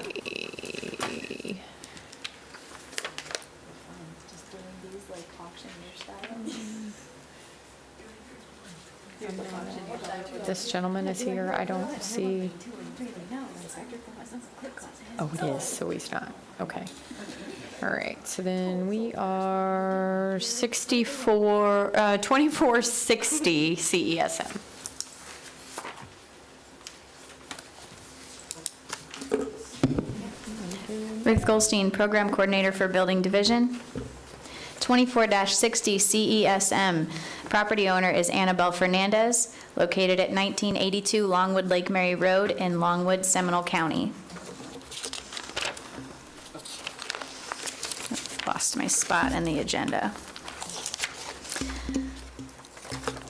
Just doing these like auctioneer style. This gentleman is here. I don't see. Oh, it is, so he's not. Okay. All right, so then we are 2460 CESM. Ruth Goldstein, Program Coordinator for Building Division. 24-60 CESM. Property owner is Annabelle Fernandez, located at 1982 Longwood Lake Mary Road in Longwood, Seminole County. Lost my spot in the agenda.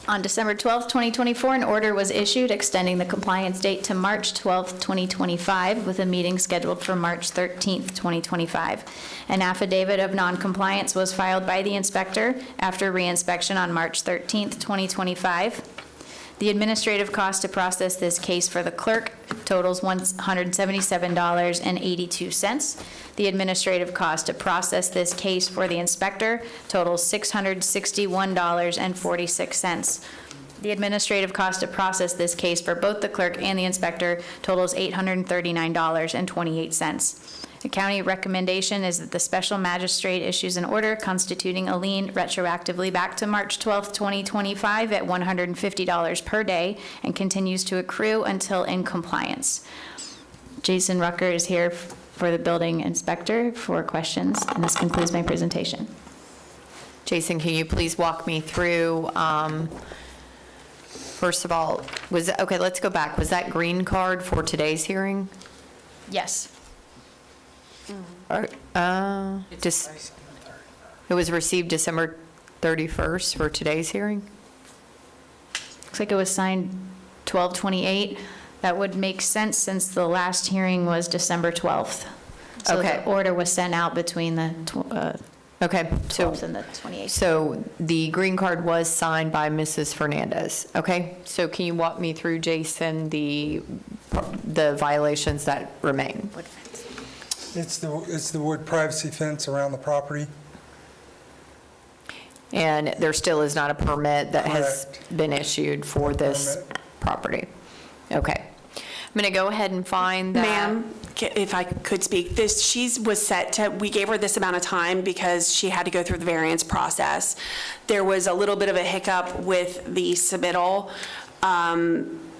On December 12th, 2024, an order was issued extending the compliance date to March 12th, 2025, with a meeting scheduled for March 13th, 2025. An affidavit of noncompliance was filed by the inspector after reinspection on March 13th, 2025. The administrative cost to process this case for the clerk totals $177.82. The administrative cost to process this case for the inspector totals $661.46. The administrative cost to process this case for both the clerk and the inspector totals $839.28. The county recommendation is that the special magistrate issues an order constituting a lien retroactively back to March 12th, 2025 at $150 per day and continues to accrue until in compliance. Jason Rucker is here for the building inspector for questions, and this concludes my presentation. Jason, can you please walk me through, first of all, okay, let's go back. Was that green card for today's hearing? Yes. It was received December 31st for today's hearing? Looks like it was signed 12/28. That would make sense since the last hearing was December 12th. So Okay. the order was sent out between the Okay, so 12th and the 28th. So the green card was signed by Mrs. Fernandez, okay? So can you walk me through, Jason, the violations that remain? It's the wood privacy fence around the property. And there still is not a permit that has Correct. been issued for this property? Okay. I'm going to go ahead and find that. Ma'am, if I could speak, she was set to, we gave her this amount of time because she had to go through the variance process. There was a little bit of a hiccup with the submittal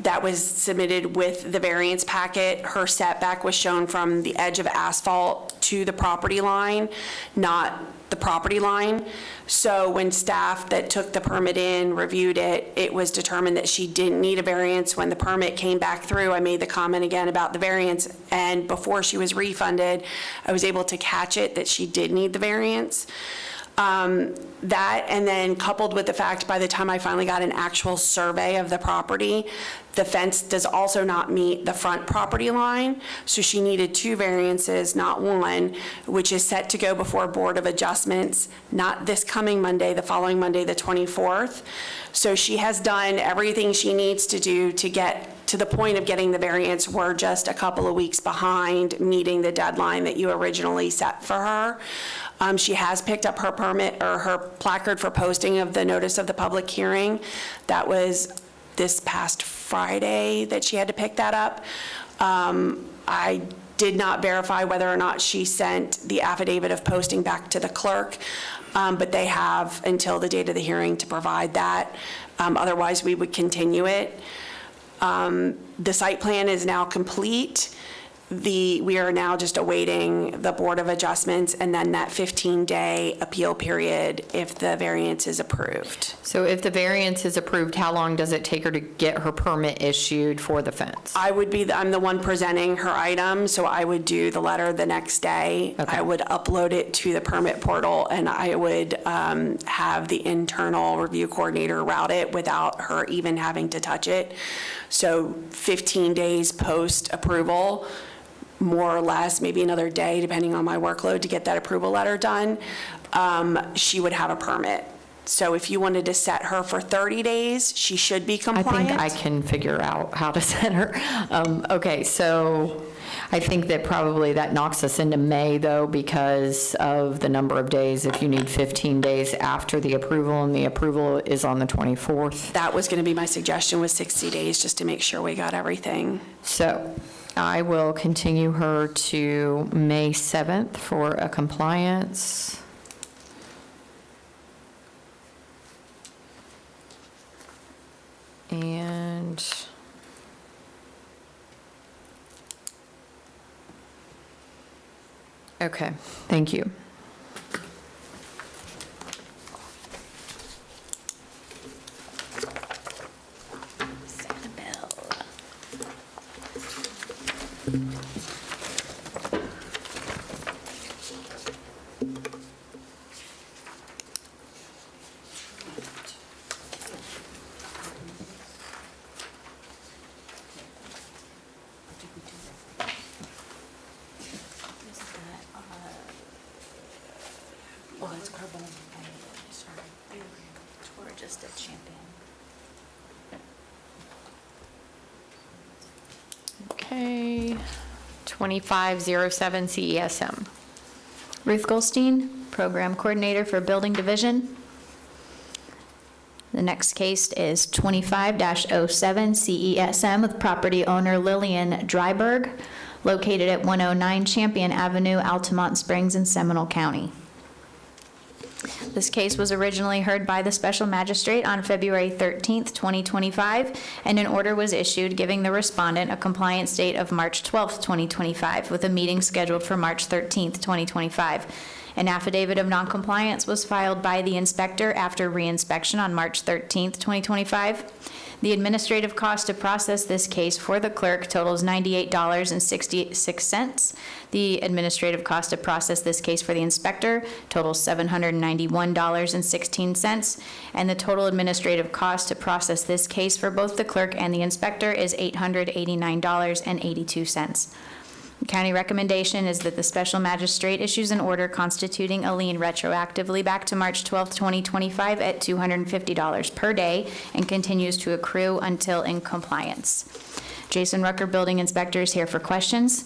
that was submitted with the variance packet. Her setback was shown from the edge of asphalt to the property line, not the property line. So when staff that took the permit in reviewed it, it was determined that she didn't need a variance. When the permit came back through, I made the comment again about the variance, and before she was refunded, I was able to catch it that she did need the variance. That, and then coupled with the fact, by the time I finally got an actual survey of the property, the fence does also not meet the front property line, so she needed 2 variances, not 1, which is set to go before Board of Adjustments, not this coming Monday, the following Monday, the 24th. So she has done everything she needs to do to get to the point of getting the variance. We're just a couple of weeks behind meeting the deadline that you originally set for her. She has picked up her permit or her placard for posting of the notice of the public hearing. That was this past Friday that she had to pick that up. I did not verify whether or not she sent the affidavit of posting back to the clerk, but they have until the date of the hearing to provide that. Otherwise, we would continue it. The site plan is now complete. We are now just awaiting the Board of Adjustments and then that 15-day appeal period if the variance is approved. So if the variance is approved, how long does it take her to get her permit issued for the fence? I'm the one presenting her item, so I would do the letter the next day. Okay. I would upload it to the permit portal, and I would have the internal review coordinator route it without her even having to touch it. So 15 days post-approval, more or less, maybe another day, depending on my workload, to get that approval letter done, she would have a permit. So if you wanted to set her for 30 days, she should be I compliant. think I can figure out how to set her. Okay, so I think that probably that knocks us into May, though, because of the number of days. If you need 15 days after the approval, and the approval is on the 24th. That was going to be my suggestion, was 60 days, just to make sure we got everything. So I will continue her to May 7th for a compliance. And okay, thank you. Oh, it's carbon. Sorry. Or just a champagne. Okay. 2507 CESM. Ruth Goldstein, Program Coordinator for Building Division. The next case is 25-07 CESM with property owner Lillian Dryberg, located at 109 Champion Avenue, Altamont Springs in Seminole County. This case was originally heard by the special magistrate on February 13th, 2025, and an order was issued giving the respondent a compliance date of March 12th, 2025, with a meeting scheduled for March 13th, 2025. An affidavit of noncompliance was filed by the inspector after reinspection on March 13th, 2025. The administrative cost to process this case for the clerk totals $98.66. The administrative cost to process this case for the inspector totals $791.16. And the total administrative cost to process this case for both the clerk and the inspector is $889.82. The county recommendation is that the special magistrate issues an order constituting a lien retroactively back to March 12, 2025 at $250 per day and continues to accrue until in compliance. Jason Rucker, Building Inspector, is here for questions.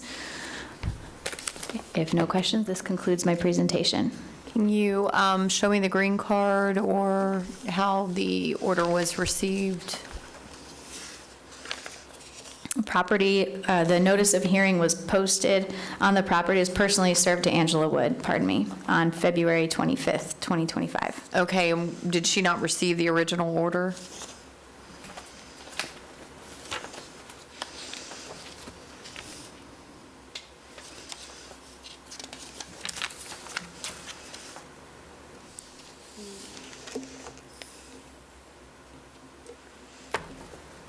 If no questions, this concludes my presentation. Can you show me the green card or how the order was received? Property, the notice of hearing was posted on the property, was personally served to Angela Wood, on February 25th, 2025. Okay, did she not receive the original order?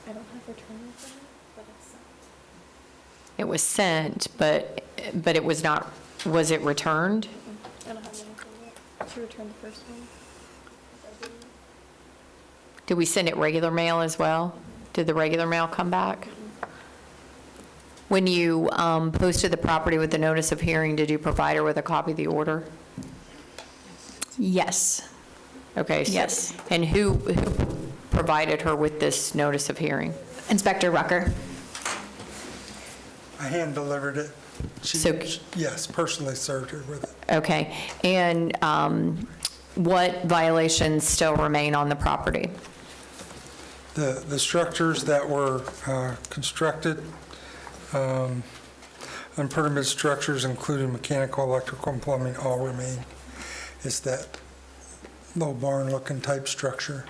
I don't have return for it, but it's sent. It was sent, but it was not, was it returned? I don't have anything yet. She returned the first one. Did we send it regular mail as well? Did the regular mail come back? When you posted the property with the notice of hearing, did you provide her with a copy of the order? Yes. Okay. Yes. And who provided her with this notice of hearing? Inspector Rucker. I hand-delivered it. Yes, personally served her with it. Okay. And what violations still remain on the property? The structures that were constructed, unpermitted structures, including mechanical, electrical, and plumbing, all remain. It's that little barn-looking type structure.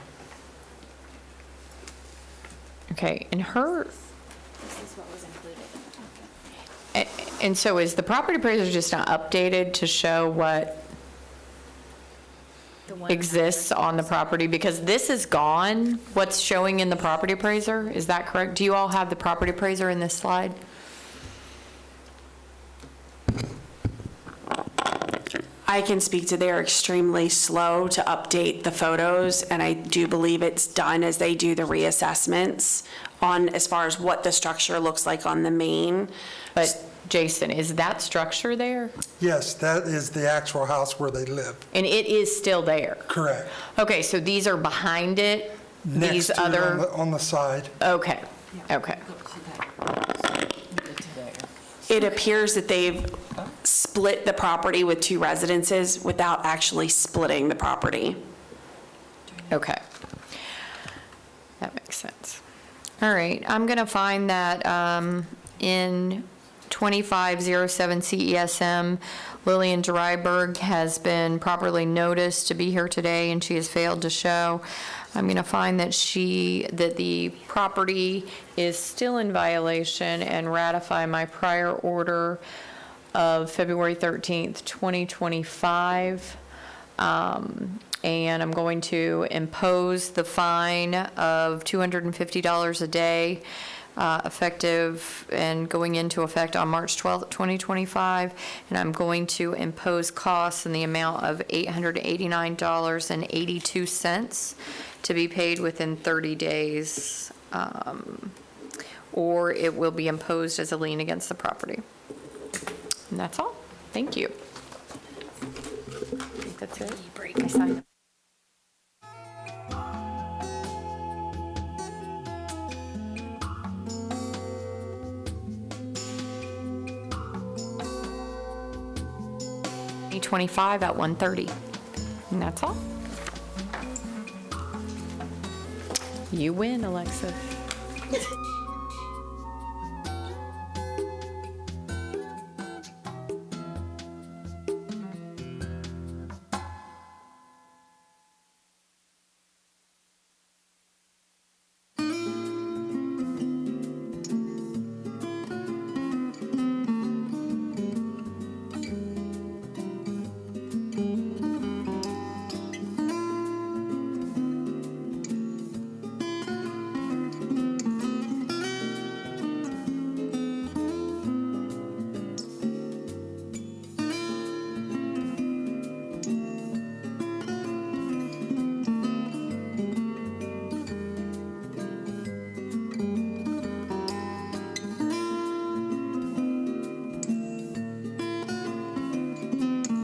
Okay. And her, This is what was included. and so is the property appraiser just not updated to show what exists on the property? Because this is gone, what's showing in the property appraiser, is that correct? Do you all have the property appraiser in this slide? I can speak to they're extremely slow to update the photos, and I do believe it's done as they do the reassessments on as far as what the structure looks like on the main. But Jason, is that structure there? Yes, that is the actual house where they live. And it is still there? Correct. Okay, so these are behind it? Next These to it other? on the side. Okay, okay. It appears that they've split the property with two residences without actually splitting the property. Okay. That makes sense. All right, I'm going to find that in 2507 CESM, Lillian Dryberg has been properly noticed to be here today, and she has failed to show. I'm going to find that the property is still in violation and ratify my prior order of February 13th, 2025. And I'm going to impose the fine of $250 a day, effective and going into effect on March 12th, 2025. And I'm going to impose costs in the amount of $889.82 to be paid within 30 days, or it will be imposed as a lien against the property. And that's all. Thank you. I think that's it. I signed. 2025 at 1:30. And that's all. You win, Alexis.